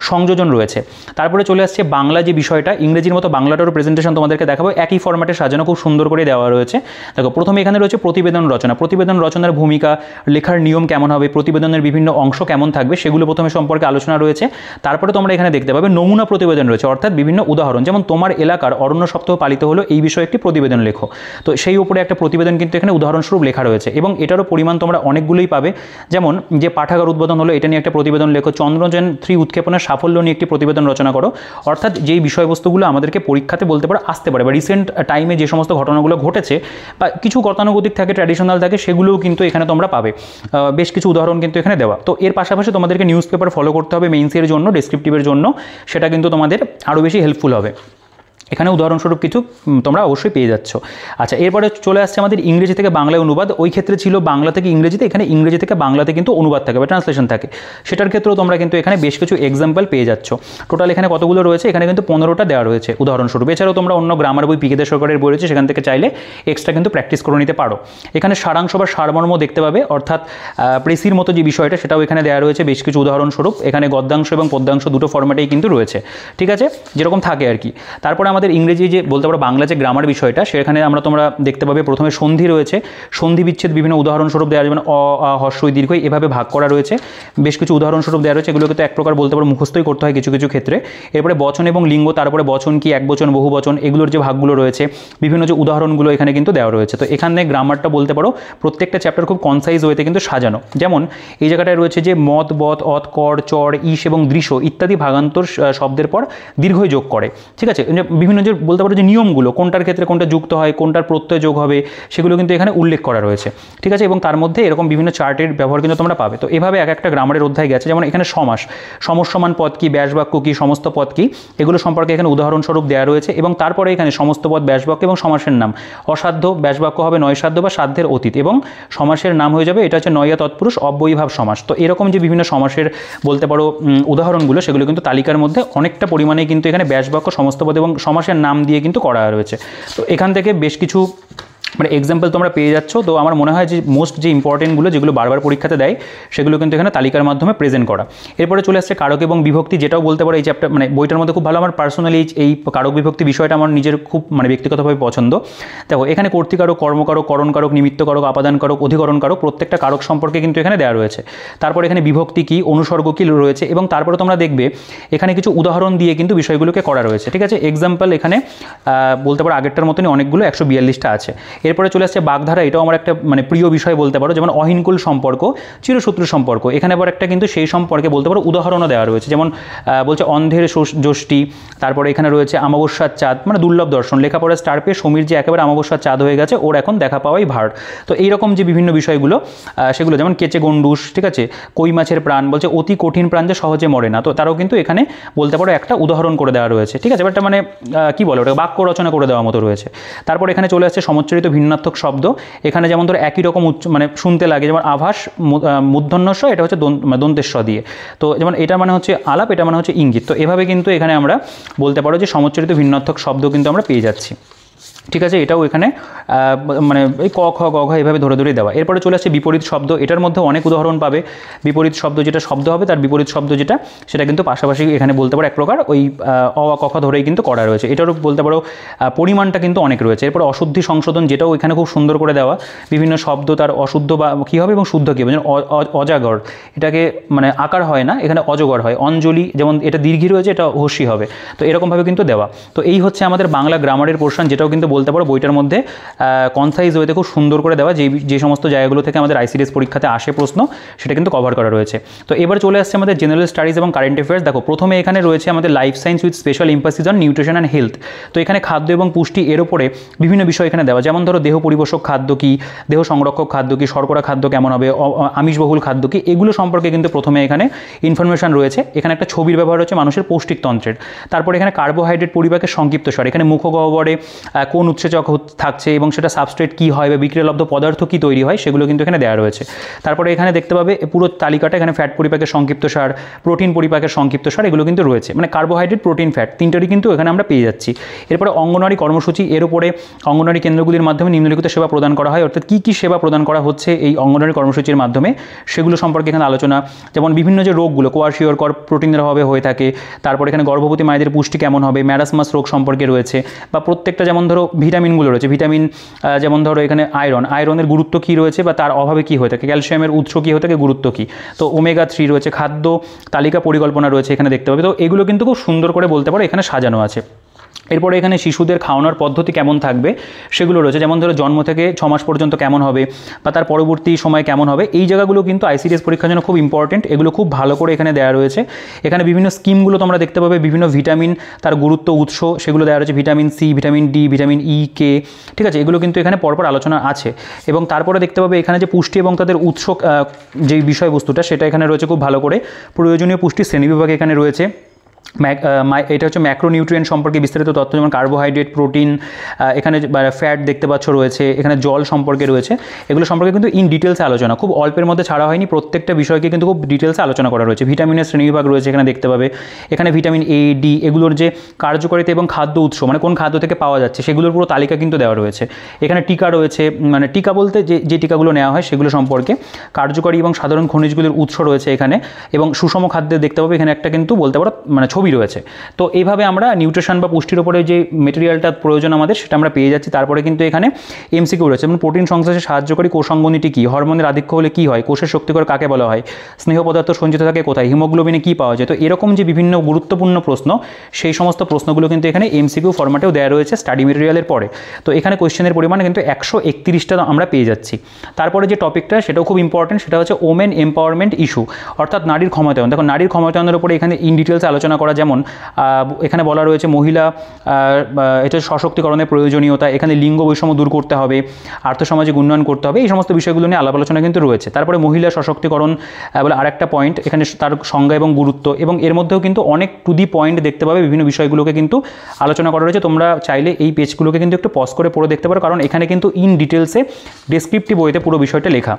সংযোজন রয়েছে। তারপরে চলে আসছে বাংলা যে বিষয়টা, ইংরেজির মতো বাংলাটারও প্রেজেন্টেশন তোমাদেরকে দেখাবো, একই ফরম্যাটে সাজানো খুব সুন্দর করে দেওয়া রয়েছে। দেখো প্রথমে এখানে রয়েছে প্রতিবেদন রচনা, প্রতিবেদন রচনার ভূমিকা, লেখার নিয়ম কেমন হবে, প্রতিবেদনের বিভিন্ন অংশ কেমন থাকবে সেগুলো প্রথমে সম্পর্কে আলোচনা রয়েছে। তারপরে তোমরা এখানে দেখতে পাবে নমুনা প্রতিবেদন রয়েছে, অর্থাৎ বিভিন্ন উদাহরণ, যেমন তোমার এলাকার অরণ্য সপ্তাহ পালিত হলো, এই বিষয়ে একটি প্রতিবেদন লেখো। তো সেই উপরে একটা প্রতিবেদন কিন্তু এখানে উদাহরণস্বরূপ লেখা রয়েছে এবং এটারও পরিমাণ তোমরা অনেকগুলোই পাবে, যেমন যে পাঠাগার উদ্বোধন হলো এটা নিয়ে একটা প্রতিবেদন লেখো, চন্দ্রযান 3 উৎক্ষেপণের সাফল্য নিয়ে একটি প্রতিবেদন রচনা করো। অর্থাৎ যেই বিষয়বস্তুগুলো আমাদেরকে পরীক্ষাতে বলতে পারো আসতে পারে, বা রিসেন্ট টাইমে যে সমস্ত ঘটনাগুলো ঘটেছে বা কিছু গতানুগতিক থাকে, ট্র্যাডিশনাল থাকে, সেগুলোও কিন্তু এখানে তোমরা পাবে। বেশ কিছু উদাহরণ কিন্তু এখানে দেওয়া। তো এর পাশাপাশি তোমাদেরকে নিউজ পেপার ফলো করতে হবে মেইনসের জন্য, ডেসক্রিপটিভের জন্য, সেটা কিন্তু তোমাদের আরও বেশি হেল্পফুল হবে। এখানে উদাহরণস্বরূপ কিছু তোমরা অবশ্যই পেয়ে যাচ্ছ। আচ্ছা, এরপরে চলে আসছে আমাদের ইংরেজি থেকে বাংলায় অনুবাদ। ওই ক্ষেত্রে ছিল বাংলা থেকে ইংরেজিতে, এখানে ইংরেজি থেকে বাংলাতে কিন্তু অনুবাদ থাকে বা ট্রান্সলেশন থাকে। সেটার ক্ষেত্রেও তোমরা কিন্তু এখানে বেশ কিছু এক্সাম্পল পেয়ে যাচ্ছ। টোটাল এখানে কতগুলো রয়েছে, এখানে কিন্তু 15টা দেওয়া রয়েছে উদাহরণস্বরূপ। এছাড়াও তোমরা অন্য গ্রামার বই পিকেদের সরকারের বই রয়েছে, সেখান থেকে চাইলে এক্সট্রা কিন্তু প্র্যাকটিস করে নিতে পারো। এখানে সারাংশ বা সারমর্ম দেখতে পাবে, অর্থাৎ প্রেসির মতো যে বিষয়টা সেটাও এখানে দেওয়া রয়েছে বেশ কিছু উদাহরণস্বরূপ। এখানে গদ্যাংশ এবং পদ্যাংশ দুটো ফরম্যাটেই কিন্তু রয়েছে, ঠিক আছে, যেরকম থাকে আর কি। তারপরে আমাদের ইংরেজি যে বলতে পারো বাংলা যে গ্রামার বিষয়টা, সেখানে তোমরা দেখতে পাবে প্রথমে সন্ধি রয়েছে, সন্ধি বিচ্ছেদ বিভিন্ন উদাহরণস্বরূপ দেওয়া, যেমন অ আ হর্ষই দীর্ঘই এভাবে ভাগ করা রয়েছে, বেশ কিছু উদাহরণস্বরূপ দেওয়া রয়েছে। এগুলোকে তো এক প্রকার বলতে পারো মুখস্থই করতে হয় কিছু কিছু ক্ষেত্রে। এরপরে বচন এবং লিঙ্গ, তারপরে বচন কি, এক বচন, বহু বচন, এগুলোর যে ভাগগুলো রয়েছে, বিভিন্ন যে উদাহরণগুলো এখানে কিন্তু দেওয়া রয়েছে। তো এখানে গ্রামারটা বলতে পারো প্রত্যেকটা চ্যাপ্টার খুব কনসাইজ ওয়েতে কিন্তু সাজানো। যেমন এই জায়গাটায় রয়েছে যে মত, বত, অত, কর, চর, ইস এবং দৃশ্য ইত্যাদি ভাগান্তর শব্দের পর দীর্ঘই যোগ করে, ঠিক আছে। বিভিন্ন যে বলতে পারো যে নিয়মগুলো, কোনটার ক্ষেত্রে কোনটা যুক্ত হয়, কোনটার প্রত্যয় যোগ হবে, সেগুলো কিন্তু এখানে উল্লেখ করা রয়েছে, ঠিক আছে। এবং তার মধ্যে এরকম বিভিন্ন চার্টের ব্যবহার কিন্তু তোমরা পাবে। তো এভাবে এক একটা গ্রামারের অধ্যায় গেছে। যেমন এখানে সমাস, সমসমান পদ কি, ব্যাসবাক্য কি, সমস্ত পদ কি, এগুলো সম্পর্কে এখানে উদাহরণস্বরূপ দেওয়া রয়েছে। এবং তারপরে এখানে সমস্ত পদ ব্যাসবাক্য এবং সমাসের নাম, অসাধ্য ব্যাসবাক্য হবে নয়সাধ্য বা সাধ্যের অতীত, এবং সমাসের নাম হয়ে যাবে এটা হচ্ছে নয়া তৎপুরুষ অব্যয়ীভাব সমাস। তো এরকম যে বিভিন্ন সমাসের বলতে পারো উদাহরণগুলো, সেগুলো কিন্তু তালিকার মধ্যে অনেকটা পরিমাণে কিন্তু এখানে ব্যাসবাক্য, সমস্ত পদ এবং সমাসের নাম দিয়ে কিন্তু করা রয়েছে। তো এখান থেকে বেশ কিছু এক্সাম্পল তোমরা পেয়ে যাচ্ছ। তো আমার মনে হয় যে মোস্ট যে ইম্পর্টেন্টগুলো, যেগুলো বারবার পরীক্ষাতে দেয়, সেগুলো কিন্তু এখানে তালিকার মাধ্যমে প্রেজেন্ট করা। এরপরে চলে আসছে কারক এবং বিভক্তি, যেটাও বলতে পারো এই চ্যাপ্টার বইটার মধ্যে খুব ভালো। আমার পার্সোনালি এই কারক বিভক্তি বিষয়টা আমার নিজের খুব ব্যক্তিগতভাবে পছন্দ। দেখো এখানে কর্তৃকারক, কর্মকারক, করণকারক, নিমিত্তকারক, আপাদানকারক, অধিকরণকারক, প্রত্যেকটা কারক সম্পর্কে কিন্তু এখানে দেওয়া রয়েছে। তারপর এখানে বিভক্তি কি, অনুসর্গ কি রয়েছে, এবং তারপরে তোমরা দেখবে এখানে কিছু উদাহরণ দিয়ে কিন্তু বিষয়গুলোকে করা রয়েছে, ঠিক আছে। এক্সাম্পল এখানে বলতে পারো আগেরটার মতনই অনেকগুলো 142টা আছে। এরপরে চলে আসছে বাগধারা, এটাও আমার একটা প্রিয় বিষয় বলতে পারো। যেমন অহিনকুল সম্পর্ক, চিরশত্রু সম্পর্ক, এখানে আবার একটা কিন্তু সেই সম্পর্কে বলতে পারো উদাহরণও দেওয়া রয়েছে। যেমন বলছে অন্ধের জ্যোষ্ঠী, তারপরে এখানে রয়েছে অমাবস্যার চাঁদ, দুর্লভ দর্শন, লেখাপড়ার স্টার পেয়ে সমীর যে একেবারে অমাবস্যার চাঁদ হয়ে গেছে, ওর এখন দেখা পাওয়াই ভার। তো এইরকম যে বিভিন্ন বিষয়গুলো, সেগুলো যেমন কেচে গন্ডুস, ঠিক আছে, কই মাছের প্রাণ, বলছে অতি কঠিন প্রাণ যে সহজে মরে না। তো তারাও কিন্তু এখানে বলতে পারো একটা উদাহরণ করে দেওয়া রয়েছে, ঠিক আছে। একটা কি বলে ওটা, বাক্য রচনা করে দেওয়ার মতো রয়েছে। তারপর এখানে চলে আসছে সমচ্চরিত ভিন্নাত্মক শব্দ। এখানে যেমন ধরো একই রকম শুনতে লাগে, যেমন আভাস, মূর্ধন্যস্ব, এটা হচ্ছে দন্তেস্ব দিয়ে। তো যেমন এটা হচ্ছে আলাপ, এটা হচ্ছে ইঙ্গিত। তো এভাবে কিন্তু এখানে আমরা বলতে পারো যে সমচ্চরিত ভিন্নাত্মক শব্দ কিন্তু আমরা পেয়ে যাচ্ছি, ঠিক আছে। এটাও এখানে এই ক খ গ ঘ এভাবে ধরে ধরে দেওয়া। এরপরে চলে আসছে বিপরীত শব্দ, এটার মধ্যে অনেক উদাহরণ পাবে। বিপরীত শব্দ যেটা শব্দ হবে, তার বিপরীত শব্দ যেটা, সেটা কিন্তু পাশাপাশি এখানে বলতে পারো এক প্রকার ওই অ ক খ ধরেই কিন্তু করা রয়েছে। এটারও বলতে পারো পরিমাণটা কিন্তু অনেক রয়েছে। এরপরে অশুদ্ধি সংশোধন, যেটাও এখানে খুব সুন্দর করে দেওয়া, বিভিন্ন শব্দ তার অশুদ্ধ বা কী হবে এবং শুদ্ধ কী হবে। যেমন অজাগর, এটাকে আকার হয় না, এখানে অজগর হয়। অঞ্জলি, যেমন এটা দীর্ঘী রয়েছে, এটা হস্যি হবে। তো এরকমভাবে কিন্তু দেওয়া। তো এই হচ্ছে আমাদের বাংলা গ্রামারের পোর্শন, যেটাও কিন্তু বলতে পারো বইটার মধ্যে কনসাইজ ওয়েতে খুব সুন্দর করে দেওয়া। যে সমস্ত জায়গাগুলো থেকে আমাদের আইসিডিএস পরীক্ষাতে আসে প্রশ্ন, সেটা কিন্তু কভার করা রয়েছে। তো এবার চলে আসছে আমাদের জেনারেল স্টাডিজ এবং কারেন্ট অ্যাফেয়ার্স। দেখো প্রথমে এখানে রয়েছে আমাদের life science with special emphasis on nutrition and health. তো এখানে খাদ্য এবং পুষ্টি এর উপরে বিভিন্ন বিষয় এখানে দেওয়া। যেমন ধরো দেহ পরিপোষক খাদ্য কি, দেহ সংরক্ষক খাদ্য কি, শর্করা খাদ্য কেমন হবে, আমিষবহুল খাদ্য কি, এগুলো সম্পর্কে কিন্তু প্রথমে এখানে ইনফরমেশন রয়েছে। এখানে একটা ছবির ব্যবহার হচ্ছে মানুষের পৌষ্টিকতন্ত্রের। তারপরে এখানে কার্বোহাইড্রেট পরিপাকের সংক্ষিপ্তসার, এখানে মুখগহ্বরে কোন উৎসেচক থাকছে এবং সেটা সাবস্ট্রেট কী হয় বা বিক্রিয়ালব্ধ পদার্থ কী তৈরি হয়, সেগুলো কিন্তু এখানে দেওয়া রয়েছে। তারপরে এখানে দেখতে পাবে পুরো তালিকাটা, এখানে ফ্যাট পরিপাকের সংক্ষিপ্তসার, প্রোটিন পরিপাকের সংক্ষিপ্তসার, এগুলো কিন্তু রয়েছে। কার্বোহাইড্রেট, প্রোটিন, ফ্যাট তিনটারই কিন্তু এখানে আমরা পেয়ে যাচ্ছি। এরপরে অঙ্গনওয়াড়ি কর্মসূচি, এর উপরে অঙ্গনওয়াড়ি কেন্দ্রগুলির মাধ্যমে নিম্নলিখিত সেবা প্রদান করা হয়, অর্থাৎ কী কী সেবা প্রদান করা হচ্ছে এই অঙ্গনওয়াড়ি কর্মসূচির মাধ্যমে, সেগুলো সম্পর্কে এখানে আলোচনা। যেমন বিভিন্ন যে রোগগুলো, কোয়াশিওরকর প্রোটিনের অভাবে হয়ে থাকে, তারপর এখানে গর্ভবতী মায়েদের পুষ্টি কেমন হবে, ম্যারাসমাস রোগ সম্পর্কে রয়েছে, বা প্রত্যেকটা যেমন ধরো ভিটামিনগুলো রয়েছে, ভিটামিন যেমন ধরো এখানে আয়রনের গুরুত্ব কী রয়েছে বা তার অভাবে কী হয়ে থাকে, ক্যালসিয়ামের উৎস কী হয়ে থাকে, গুরুত্ব কী। তো ওমেগা 3 রয়েছে, খাদ্য তালিকা পরিকল্পনা রয়েছে এখানে দেখতে পাবে। তো এগুলো কিন্তু খুব সুন্দর করে বলতে পারো এখানে সাজানো আছে। এরপরে এখানে শিশুদের খাওয়ানোর পদ্ধতি কেমন থাকবে সেগুলো রয়েছে। যেমন ধরো জন্ম থেকে 6 মাস পর্যন্ত কেমন হবে বা তার পরবর্তী সময় কেমন হবে, এই জায়গাগুলো কিন্তু আইসিডিএস পরীক্ষার জন্য খুব ইম্পর্টেন্ট। এগুলো খুব ভালো করে এখানে দেওয়া রয়েছে। এখানে বিভিন্ন স্কিমগুলো তোমরা দেখতে পাবে, বিভিন্ন ভিটামিন, তার গুরুত্ব, উৎস, সেগুলো দেওয়া রয়েছে। Vitamin C, vitamin D, vitamin E, K, ঠিক আছে, এগুলো কিন্তু এখানে পরপর আলোচনা আছে। এবং তারপরে দেখতে পাবে এখানে যে পুষ্টি এবং তাদের উৎস যে বিষয়বস্তুটা, সেটা এখানে রয়েছে খুব ভালো করে। প্রয়োজনীয় পুষ্টি শ্রেণীবিভাগ এখানে রয়েছে। এটা হচ্ছে ম্যাক্রোনিউট্রিয়েন্ট সম্পর্কে বিস্তারিত তথ্য, যেমন কার্বোহাইড্রেট, প্রোটিন, এখানে ফ্যাট দেখতে পাচ্ছ রয়েছে, এখানে জল সম্পর্কে রয়েছে। এগুলো সম্পর্কে কিন্তু ইন ডিটেলসে আলোচনা, খুব অল্পের মধ্যে ছাড়া হয়নি, প্রত্যেকটা বিষয়কে কিন্তু খুব ডিটেলসে আলোচনা করা রয়েছে। ভিটামিনের শ্রেণীবিভাগ রয়েছে এখানে দেখতে পাবে। এখানে ভিটামিন এ, ডি এগুলোর যে কার্যকারিতা এবং খাদ্য উৎস, মানে কোন খাদ্য থেকে পাওয়া যাচ্ছে সেগুলোর পুরো তালিকা কিন্তু দেওয়া রয়েছে। এখানে টিকা রয়েছে, মানে টিকা বলতে যে টিকাগুলো নেওয়া হয় সেগুলো সম্পর্কে, কার্যকরী এবং সাধারণ খনিজগুলির উৎস রয়েছে এখানে, এবং সুষম খাদ্যের দেখতে পাবে এখানে একটা কিন্তু বলতে পারো মানে ছবি রয়েছে। তো এইভাবে আমরা নিউট্রিশন বা পুষ্টির উপরে যে মেটেরিয়ালটা প্রয়োজন আমাদের সেটা আমরা পেয়ে যাচ্ছি। তারপরে কিন্তু এখানে এমসিকিউ রয়েছে, যেমন প্রোটিন সংশ্লেষে সাহায্যকারী কোষাঙ্গনীটি কী, হরমোনের আধিক্য হলে কী হয়, কোষের শক্তিকর কাকে বলা হয়, স্নেহ পদার্থ সঞ্চিত থাকে কোথায়, হিমোগ্লোবিনে কী পাওয়া যায়। তো এরকম যে বিভিন্ন গুরুত্বপূর্ণ প্রশ্ন, সেই সমস্ত প্রশ্নগুলো কিন্তু এখানে এমসিকিউ ফরম্যাটেও দেওয়া রয়েছে স্টাডি মেটেরিয়ালের পরে। তো এখানে কোয়েশ্চেনের পরিমাণ কিন্তু 131টা আমরা পেয়ে যাচ্ছি। তারপরে যে টপিকটা সেটাও খুব ইম্পর্টেন্ট, সেটা হচ্ছে ওমেন এম্পাওয়ারমেন্ট ইস্যু, অর্থাৎ নারীর ক্ষমতায়ন। দেখো নারীর ক্ষমতায়নের উপরে এখানে ইন ডিটেলস আলোচনা করা, যেমন এখানে বলা রয়েছে মহিলা এটা সশক্তিকরণের প্রয়োজনীয়তা, এখানে লিঙ্গ বৈষম্য দূর করতে হবে, আর্থসামাজিক উন্নয়ন করতে হবে, এই সমস্ত বিষয়গুলো নিয়ে আলাপ আলোচনা কিন্তু রয়েছে। তারপরে মহিলা সশক্তিকরণ বলে আরেকটা পয়েন্ট, এখানে তার সংজ্ঞা এবং গুরুত্ব, এবং এর মধ্যেও কিন্তু অনেক টু দি পয়েন্ট দেখতে পাবে, বিভিন্ন বিষয়গুলোকে কিন্তু আলোচনা করা রয়েছে। তোমরা চাইলে এই পেজগুলোকে কিন্তু একটু পজ করে পড়ে দেখতে পারো, কারণ এখানে কিন্তু ইন ডিটেলসে ডেসক্রিপটিভ বইতে পুরো বিষয়টা লেখা।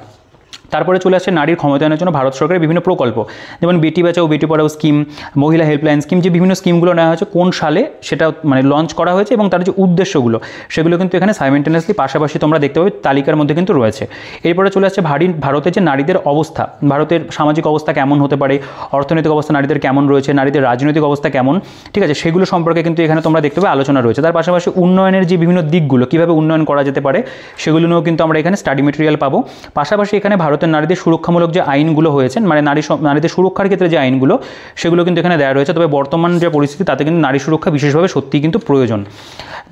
তারপরে চলে আসছে নারীর ক্ষমতায়নের জন্য ভারত সরকারের বিভিন্ন প্রকল্প, যেমন বেটি বাঁচাও বেটি পড়াও স্কিম, মহিলা হেল্পলাইন স্কিম, যে বিভিন্ন স্কিমগুলো নেওয়া হয়েছে, কোন সালে সেটা মানে লঞ্চ করা হয়েছে এবং তার যে উদ্দেশ্যগুলো সেগুলো কিন্তু এখানে সাইমেন্টেনিয়াসলি পাশাপাশি তোমরা দেখতে পাবে তালিকার মধ্যে কিন্তু রয়েছে। এরপরে চলে আসছে ভারতের যে নারীদের অবস্থা, ভারতের সামাজিক অবস্থা কেমন হতে পারে, অর্থনৈতিক অবস্থা নারীদের কেমন রয়েছে, নারীদের রাজনৈতিক অবস্থা কেমন, ঠিক আছে, সেগুলো সম্পর্কে কিন্তু এখানে তোমরা দেখতে পাবে আলোচনা রয়েছে। তার পাশাপাশি উন্নয়নের যে বিভিন্ন দিকগুলো, কীভাবে উন্নয়ন করা যেতে পারে সেগুলো নিয়েও কিন্তু আমরা এখানে স্টাডি মেটেরিয়াল পাবো। পাশাপাশি এখানে ভারতের নারীদের সুরক্ষামূলক যে আইনগুলো হয়েছে, মানে নারীদের সুরক্ষার ক্ষেত্রে যে আইনগুলো সেগুলো কিন্তু এখানে দেওয়া রয়েছে। তবে বর্তমান যে পরিস্থিতি তাতে কিন্তু নারী সুরক্ষা বিশেষভাবে সত্যিই কিন্তু প্রয়োজন।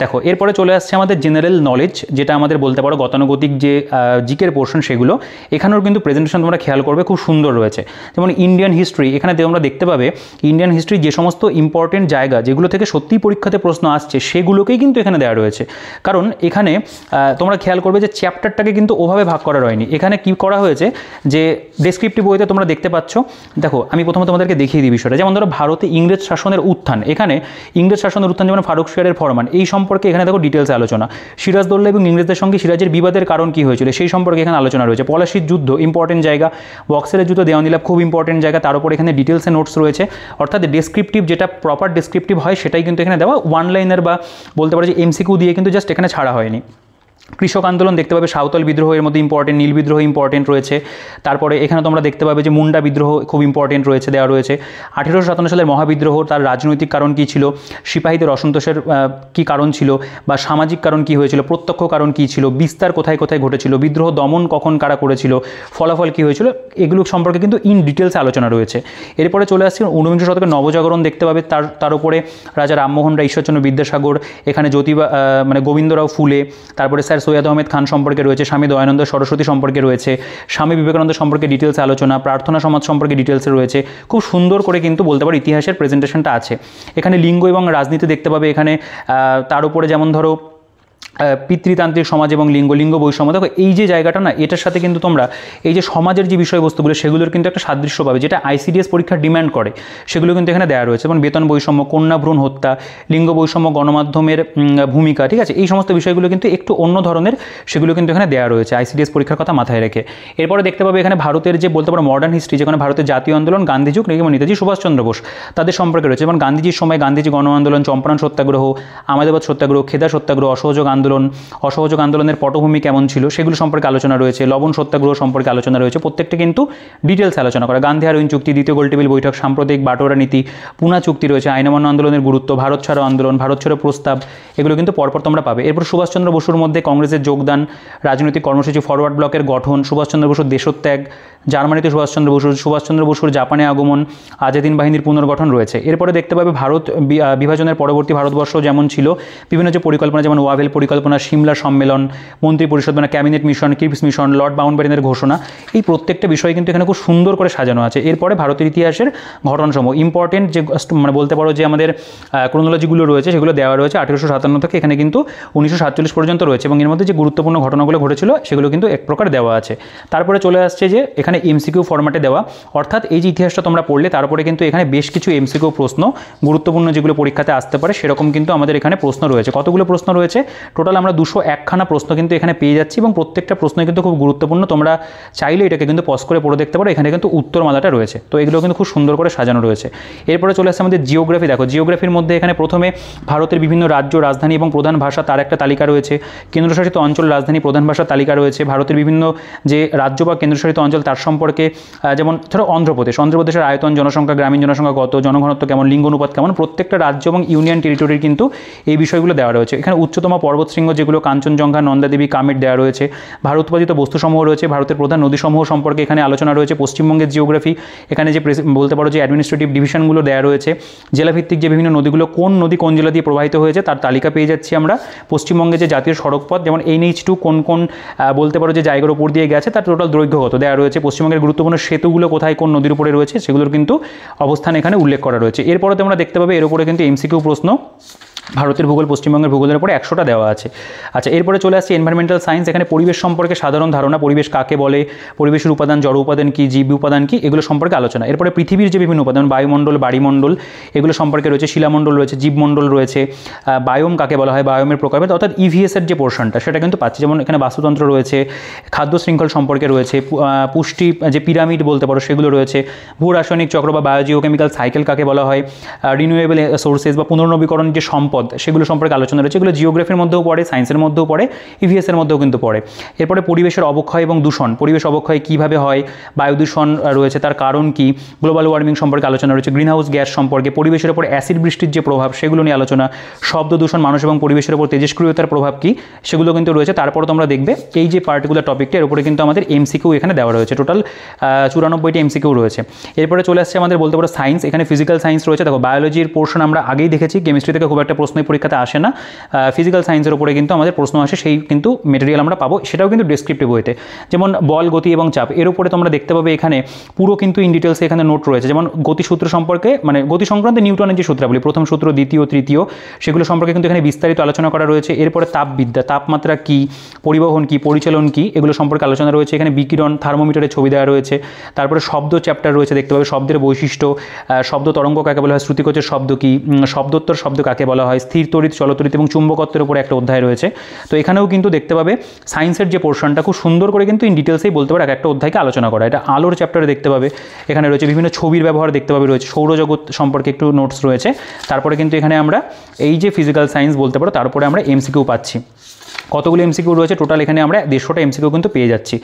দেখো এরপরে চলে আসছে আমাদের জেনারেল নলেজ, যেটা আমাদের বলতে পারো গতানুগতিক যে জিকের পোর্শন, সেগুলো এখানেও কিন্তু প্রেজেন্টেশন তোমরা খেয়াল করবে খুব সুন্দর রয়েছে। যেমন ইন্ডিয়ান হিস্ট্রি, এখানে তোমরা দেখতে পাবে ইন্ডিয়ান হিস্ট্রি যে সমস্ত ইম্পর্টেন্ট জায়গা যেগুলো থেকে সত্যিই পরীক্ষাতে প্রশ্ন আসছে সেগুলোকেই কিন্তু এখানে দেওয়া রয়েছে। কারণ এখানে তোমরা খেয়াল করবে যে চ্যাপ্টারটাকে কিন্তু ওভাবে ভাগ করা হয়নি, এখানে কি করা হয়েছে যে ডেসক্রিপটিভ বইতে তোমরা দেখতে পাচ্ছ। দেখো আমি প্রথমে তোমাদেরকে দেখিয়ে দিই বিষয়টা, যেমন ধরো ভারতে ইংরেজ শাসনের উত্থান, এখানে ইংরেজ শাসনের উত্থান যেমন ফারুক শিয়ারের ফরমান, এই সম্পর্কে এখানে দেখো ডিটেলসে আলোচনা। সিরাজদৌল্লা এবং ইংরেজদের সঙ্গে সিরাজের বিবাদের কারণ কী হয়েছিল সেই সম্পর্কে এখানে আলোচনা রয়েছে। পলাশির যুদ্ধ ইম্পর্টেন্ট জায়গা, বক্সারের যুদ্ধ, দেওয়ানি লাভ খুব ইম্পর্টেন্ট জায়গা, তার উপর এখানে ডিটেলসে নোটস রয়েছে। অর্থাৎ ডেসক্রিপটিভ যেটা প্রপার ডেসক্রিপটিভ হয় সেটাই কিন্তু এখানে দেওয়া, ওয়ান লাইনার বা বলতে পারো যে এমসিকিউ দিয়ে কিন্তু জাস্ট এখানে ছাড়া হয়নি। কৃষক আন্দোলন দেখতে পাবে, সাঁওতাল বিদ্রোহের মধ্যে ইম্পর্টেন্ট, নীল বিদ্রোহ ইম্পর্টেন্ট রয়েছে। তারপরে এখানে তোমরা দেখতে পাবে যে মুন্ডা বিদ্রোহ খুব ইম্পর্টেন্ট রয়েছে, দেওয়া রয়েছে। 1857 সালের মহাবিদ্রোহ, তার রাজনৈতিক কারণ কী ছিল, সিপাহীদের অসন্তোষের কী কারণ ছিল, বা সামাজিক কারণ কী হয়েছিল, প্রত্যক্ষ কারণ কী ছিল, বিস্তার কোথায় কোথায় ঘটেছিল, বিদ্রোহ দমন কখন কারা করেছিল, ফলাফল কী হয়েছিল, এগুলো সম্পর্কে কিন্তু ইন ডিটেলস আলোচনা রয়েছে। এরপরে চলে আসছে 19বিংশ শতকের নবজাগরণ দেখতে পাবে, তার উপরে রাজা রামমোহন রায়, ঈশ্বরচন্দ্র বিদ্যাসাগর, এখানে জ্যোতিবা মানে গোবিন্দরাও ফুলে, তারপরে স্যার সৈয়দ আহমেদ খান সম্পর্কে রয়েছে, স্বামী দয়ানন্দ সরস্বতী সম্পর্কে রয়েছে, স্বামী বিবেকানন্দ সম্পর্কে ডিটেলসে আলোচনা, প্রার্থনা সমাজ সম্পর্কে ডিটেলসে রয়েছে। খুব সুন্দর করে কিন্তু বলতে পারো ইতিহাসের প্রেজেন্টেশনটা আছে। এখানে লিঙ্গ এবং রাজনীতি দেখতে পাবে, এখানে তার উপরে যেমন ধরো পিতৃতান্ত্রিক সমাজ এবং লিঙ্গ বৈষম্য। দেখো এই যে জায়গাটা না, এটার সাথে কিন্তু তোমরা এই যে সমাজের যে বিষয়বস্তুগুলো সেগুলোর কিন্তু একটা সাদৃশ্য পাবে, যেটা আইসিডিএস পরীক্ষার ডিমান্ড করে, সেগুলো কিন্তু এখানে দেওয়া রয়েছে। যেমন বেতন বৈষম্য, কন্যা ভ্রূণ হত্যা, লিঙ্গ বৈষম্য, গণমাধ্যমের ভূমিকা, ঠিক আছে, এই সমস্ত বিষয়গুলো কিন্তু একটু অন্য ধরনের, সেগুলো কিন্তু এখানে দেওয়া রয়েছে আইসিডিএস পরীক্ষার কথা মাথায় রেখে। এরপরে দেখতে পাবে এখানে ভারতের যে বলতে পারো মডার্ন হিস্ট্রি, যেখানে ভারতের জাতীয় আন্দোলন, গান্ধী যুগ এবং নেতাজি সুভাষচন্দ্র বোস তাদের সম্পর্কে রয়েছে। যেমন গান্ধীজির সময় গান্ধীজি গণ আন্দোলন, চম্পারণ সত্যাগ্রহ, আহমেদাবাদ সত্যাগ্রহ, খেদা সত্যাগ্রহ, অসহযোগ আন্দোলনের পটভূমি কেমন ছিল সেগুলো সম্পর্কে আলোচনা রয়েছে। লবণ সত্যাগ্রহ সম্পর্কে আলোচনা রয়েছে, প্রত্যেকটা কিন্তু ডিটেলস আলোচনা করা। গান্ধী আরোহণ চুক্তি, দ্বিতীয় গোলটেবিল বৈঠক, সাম্প্রদায়িক বাটোয়ারা নীতি, পুনা চুক্তি রয়েছে, আইন অমান্য আন্দোলনের গুরুত্ব, ভারত ছাড়ো আন্দোলন, ভারত ছাড়ো প্রস্তাব, এগুলো কিন্তু পরপর তোমরা পাবে। এরপর সুভাষচন্দ্র বসুর মধ্যে কংগ্রেসের যোগদান, রাজনৈতিক কর্মসূচি, ফরওয়ার্ড ব্লকের গঠন, সুভাষচন্দ্র বসুর দেশত্যাগ, জার্মানিতে সুভাষচন্দ্র বসুর জাপানে আগমন, আজাদিন বাহিনীর পুনর্গঠন রয়েছে। এরপরে দেখতে পাবে ভারত বিভাজনের পরবর্তী ভারতবর্ষ যেমন ছিল, বিভিন্ন যে পরিকল্পনা, যেমন ওয়াভেল পরিকল্পনা, সিমলা সম্মেলন, মন্ত্রী পরিষদ মানে cabinet mission, Cripps mission, lord মাউন্টব্যাটেনের ঘোষণা, এই প্রত্যেকটা বিষয় কিন্তু এখানে খুব সুন্দর করে সাজানো আছে। এরপরে ভারতের ইতিহাসের ঘটনাসমূহ ইম্পর্টেন্ট যে মানে বলতে পারো যে আমাদের ক্রোনোলজিগুলো রয়েছে সেগুলো দেওয়া রয়েছে 1857 থেকে এখানে কিন্তু 1947 পর্যন্ত রয়েছে, এবং এর মধ্যে যে গুরুত্বপূর্ণ ঘটনাগুলো ঘটেছিল সেগুলো কিন্তু এক প্রকার দেওয়া আছে। তারপরে চলে আসছে যে এখানে এমসিকিউ ফরম্যাটে দেওয়া, অর্থাৎ এই যে ইতিহাসটা তোমরা পড়লে তারপরে কিন্তু এখানে বেশ কিছু এমসিকিউ প্রশ্ন গুরুত্বপূর্ণ যেগুলো পরীক্ষাতে আসতে পারে সেরকম কিন্তু আমাদের এখানে প্রশ্ন রয়েছে। কতগুলো প্রশ্ন রয়েছে টোটাল? আমরা 201খানা প্রশ্ন কিন্তু এখানে পেয়ে যাচ্ছি, এবং প্রত্যেকটা প্রশ্ন কিন্তু খুব গুরুত্বপূর্ণ। তোমরা চাইলে এটাকে কিন্তু পজ করে পড়ে দেখতে পারো, এখানে কিন্তু উত্তরমালাটা রয়েছে। তো এগুলো কিন্তু খুব সুন্দর করে সাজানো রয়েছে। এরপরে চলে আসছে আমাদের জিওগ্রাফি। দেখো জিওগ্রাফির মধ্যে এখানে প্রথমে ভারতের বিভিন্ন রাজ্য, রাজধানী এবং প্রধান ভাষা তার একটা তালিকা রয়েছে। কেন্দ্রশাসিত অঞ্চল, রাজধানী, প্রধান ভাষার তালিকা রয়েছে। ভারতের বিভিন্ন যে রাজ্য বা কেন্দ্রশাসিত অঞ্চল তার সম্পর্কে, যেমন ধরো অন্ধ্রপ্রদেশের আয়তন, জনসংখ্যা, গ্রামীণ জনসংখ্যা কত, জনঘনত্ব কেমন, লিঙ্গ অনুপাত কেমন, প্রত্যেকটা রাজ্য এবং ইউনিয়ন টেরিটরির কিন্তু এই বিষয়গুলো দেওয়া রয়েছে। এখানে উচ্চতম পর্বতশৃঙ্গ যেগুলো কাঞ্চনজঙ্ঘা, নন্দাদেবী, কামেট দেওয়া রয়েছে। ভারত উৎপাদিত বস্তুসমূহ রয়েছে। ভারতের প্রধান নদীসমূহ সম্পর্কে এখানে আলোচনা রয়েছে। পশ্চিমবঙ্গের জিওগ্রাফি, এখানে যে বলতে পারো যে অ্যাডমিনিস্ট্রেটিভ ডিভিশনগুলো দেওয়া রয়েছে। জেলাভিত্তিক যে বিভিন্ন নদীগুলো কোন নদী কোন জেলা দিয়ে প্রবাহিত হয়েছে তার তালিকা পেয়ে যাচ্ছি আমরা। পশ্চিমবঙ্গে যে জাতীয় সড়কপথ যেমন NH2 কোন কোন বলতে পারো যে জায়গার উপর দিয়ে গেছে তার টোটাল দৈর্ঘ্য কত দেওয়া রয়েছে। পশ্চিমবঙ্গের গুরুত্বপূর্ণ সেতুগুলো কোথায় কোন নদীর উপরে রয়েছে সেগুলোর কিন্তু অবস্থান এখানে উল্লেখ করা রয়েছে। এরপরে তোমরা দেখতে পাবে এর উপরে কিন্তু এমসিকিউ প্রশ্ন ভারতের ভূগোল, পশ্চিমবঙ্গের ভূগোলের উপরে 100টা দেওয়া আছে। আচ্ছা, এরপরে চলে আসছে এনভায়রনমেন্টাল সায়েন্স। এখানে পরিবেশ সম্পর্কে সাধারণ ধারণা, পরিবেশ কাকে বলে, পরিবেশের উপাদান, জড় উপাদান কি, জীব উপাদান কি, এগুলো সম্পর্কে আলোচনা। এরপরে পৃথিবীর যে বিভিন্ন উপাদান, বায়ুমণ্ডল, বাড়িমণ্ডল, এগুলো সম্পর্কে রয়েছে। শিলামণ্ডল রয়েছে, জীবমণ্ডল রয়েছে, বায়োম কাকে বলা হয়, বায়োমের প্রকারভেদ, অর্থাৎ ইভিএসের যে পোর্শনটা সেটা কিন্তু পাচ্ছি। যেমন এখানে বাস্তুতন্ত্র রয়েছে, খাদ্য শৃঙ্খল সম্পর্কে রয়েছে, পুষ্টি যে পিরামিড বলতে পারো সেগুলো রয়েছে, ভূ রাসায়নিক চক্র বা বায়োজিওকেমিক্যাল সাইকেল কাকে বলা হয়, রিনিউয়েবল সোর্সেস বা পুনর্নবীকরণ যে সম্পদ সেগুলো সম্পর্কে আলোচনা রয়েছে। এগুলো জিওগ্রাফির মধ্যেও পড়ে, সায়েন্সের মধ্যেও পড়ে, ইভিএসের মধ্যেও কিন্তু পড়ে। এরপরে পরিবেশের অবক্ষয় এবং দূষণ, পরিবেশ অবক্ষয় কীভাবে হয়, বায়ু দূষণ রয়েছে তার কারণ কি, গ্লোবাল ওয়ার্মিং সম্পর্কে আলোচনা রয়েছে, গ্রিনহাউস গ্যাস সম্পর্কে, পরিবেশের উপর অ্যাসিড বৃষ্টির যে প্রভাব সেগুলো নিয়ে আলোচনা, শব্দ দূষণ, মানুষ এবং পরিবেশের উপর তেজস্ক্রিয়তার প্রভাব কি সেগুলো কিন্তু রয়েছে। তারপর তোমরা দেখবে এই যে পার্টিকুলার টপিকটার উপরে কিন্তু আমাদের এমসিকিউ এখানে দেওয়া রয়েছে। টোটাল 94টি এমসিকিউ রয়েছে। এরপরে চলে আসছে আমাদের বলতে পারো সায়েন্স। এখানে ফিজিক্যাল সায়েন্স রয়েছে। দেখো বায়োলজির পোর্শন আমরা আগেই দেখেছি, কেমিস্ট্রি থেকে খুব একটা প্রশ্নই পরীক্ষাতে আসে না। ফিজিক্যাল সায়েন্সের উপরে কিন্তু আমাদের প্রশ্ন আসে, সেই কিন্তু মেটেরিয়াল আমরা পাবো, সেটাও কিন্তু ডেসক্রিপটিভ বইতে। যেমন বল, গতি এবং চাপ, এর উপরে তোমরা দেখতে পাবে এখানে পুরো কিন্তু ইন ডিটেলসে এখানে নোট রয়েছে। যেমন গতিসূত্র সম্পর্কে, মানে গতি সংক্রান্ত নিউটনের যে সূত্রাবলী, প্রথম সূত্র, দ্বিতীয়, তৃতীয়, সেগুলো সম্পর্কে কিন্তু এখানে বিস্তারিত আলোচনা করা রয়েছে। এরপরে তাপবিদ্যা, তাপমাত্রা কি, পরিবহন কি, পরিচালন কি, এগুলো সম্পর্কে আলোচনা রয়েছে। এখানে বিকিরণ, থার্মোমিটারের ছবি দেওয়া রয়েছে। তারপরে শব্দ চ্যাপ্টার রয়েছে, দেখতে পাবে শব্দের বৈশিষ্ট্য, শব্দ তরঙ্গ কাকে বলা হয়, শ্রুতিকোচের শব্দ কি, শব্দোত্তর শব্দ কাকে বলা হয়, স্থির তড়িৎ, চলতড়িৎ এবং চুম্বকত্বের উপরে একটা অধ্যায় রয়েছে। তো এখানেও কিন্তু দেখতে পাবে সায়েন্সের যে পোর্শনটা খুব সুন্দর করে কিন্তু ইন ডিটেলসেই বলতে পারে একটা অধ্যায়কে আলোচনা করা। এটা আলোর চ্যাপ্টারে দেখতে পাবে, এখানে রয়েছে বিভিন্ন ছবির ব্যবহার দেখতে পাবে রয়েছে, সৌরজগৎ সম্পর্কে একটু নোটস রয়েছে। তারপরে কিন্তু এখানে আমরা এই যে ফিজিক্যাল সায়েন্স বলতে পারো তারপরে আমরা এমসিকিউ পাচ্ছি। কতগুলো এমসিকিউ রয়েছে টোটাল এখানে আমরা 150টা এমসিকিউ কিন্তু পেয়ে যাচ্ছি।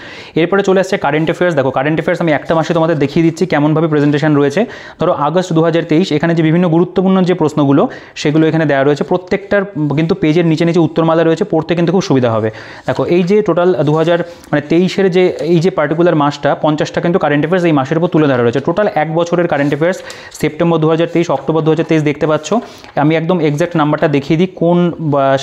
এরপরে চলে আসছে কারেন্ট অ্যাফেয়ার্স। দেখো কারেন্ট অ্যাফেয়ার্স আমি একটা মাসে তোমাদের দেখিয়ে দিচ্ছি কেমনভাবে প্রেজেন্টেশন রয়েছে। ধরো আগস্ট 2023 এখানে যে বিভিন্ন গুরুত্বপূর্ণ যে প্রশ্নগুলো সেগুলো এখানে দেওয়া রয়েছে, প্রত্যেকটার কিন্তু পেজের নিচে নিচে উত্তরমালা রয়েছে, পড়তে কিন্তু খুব সুবিধা হবে। দেখো এই যে টোটাল 2023 যে এই যে পার্টিকুলার মাসটা 50টা কিন্তু কারেন্ট অ্যাফেয়ার্স এই মাসের উপর তুলে ধরা রয়েছে। টোটাল এক বছরের কারেন্ট অ্যাফেয়ার্স, সেপ্টেম্বর 2023, অক্টোবর 2023 দেখতে পাচ্ছ। আমি একদম এক্স্যাক্ট নাম্বারটা দেখিয়ে দিই কোন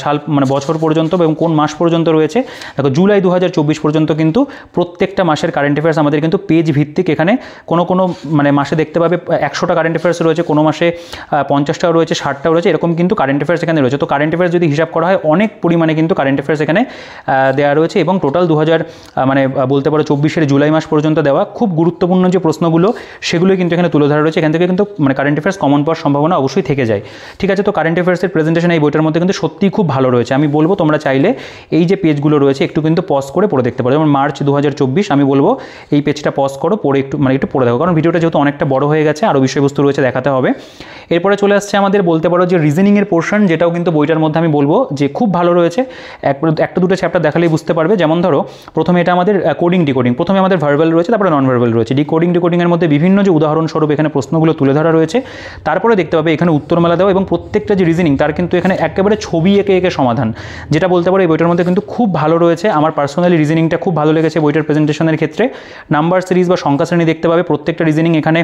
সাল মানে বছর পর্যন্ত এবং কোন মাস পর্যন্ত রয়েছে। দেখো জুলাই 2024 পর্যন্ত কিন্তু প্রত্যেকটা মাসের কারেন্ট অ্যাফেয়ার্স আমাদের কিন্তু পেজ ভিত্তিক। এখানে কোনো মানে মাসে দেখতে পাবে 100টা কারেন্ট অ্যাফেয়ার্স রয়েছে, কোনো মাসে 50টাও রয়েছে, 60টাও রয়েছে, এরকম কিন্তু কারেন্ট অ্যাফেয়ার্স এখানে রয়েছে। তো কারেন্ট অ্যাফেয়ার্স যদি হিসাব করা হয় অনেক পরিমাণে কিন্তু কারেন্ট অ্যাফেয়ার্স এখানে দেওয়া রয়েছে, এবং টোটাল 2000 মানে বলতে পারো 24 জুলাই মাস পর্যন্ত দেওয়া খুব গুরুত্বপূর্ণ যে প্রশ্নগুলো সেগুলোই কিন্তু এখানে তুলে ধরা রয়েছে। এখান থেকে কিন্তু মানে কারেন্ট অ্যাফেয়ার্স কমন পাওয়ার সম্ভাবনা অবশ্যই থেকে যায়। ঠিক আছে, তো কারেন্ট অ্যাফেয়ার্সের প্রেজেন্টেশন এই বইটার মধ্যে কিন্তু সত্যিই খুব ভালো রয়েছে। আমি বলবো তোমরা চাইলে এই যে পেজগুলো রয়েছে একটু কিন্তু পজ করে পড়ে দেখতে পারো। যেমন মার্চ 2024 আমি বলবো এই পেজটা পজ করো, পড়ে একটু পড়ে দেখো, কারণ ভিডিওটা যেহেতু অনেকটা বড় হয়ে গেছে আরও বিষয়বস্তু রয়েছে দেখাতে হবে। এরপরে চলে আসছে আমাদের বলতে পারো যে রিজনিংয়ের পোর্শন, যেটাও কিন্তু বইটার মধ্যে আমি বলবো যে খুব ভালো রয়েছে। একটা দুটো চ্যাপ্টার দেখালেই বুঝতে পারবে। যেমন ধরো প্রথমে এটা আমাদের কোডিং ডিকোডিং, প্রথমে আমাদের ভার্বাল রয়েছে, তারপরে নন ভার্বাল রয়েছে। ডিকোডিংয়ের মধ্যে বিভিন্ন যে উদাহরণস্বরূপ এখানে প্রশ্নগুলো তুলে ধরা রয়েছে। তারপরে দেখতে পাবে এখানে উত্তরমালা দেওয়া এবং প্রত্যেকটা যে রিজনিং তার কিন্তু এখানে একেবারে ছবি এঁকে এঁকে সমাধান, যেটা বলতে পারো এই বইটার মধ্যে কিন্তু খুব ভালো রয়েছে। আমার পার্সোনালি রিজনিংটা খুব ভালো লেগেছে বইটার প্রেজেন্টেশনের ক্ষেত্রে। নাম্বার সিরিজ বা সংখ্যা শ্রেণী দেখতে পাবে, প্রত্যেকটা রিজনিং এখানে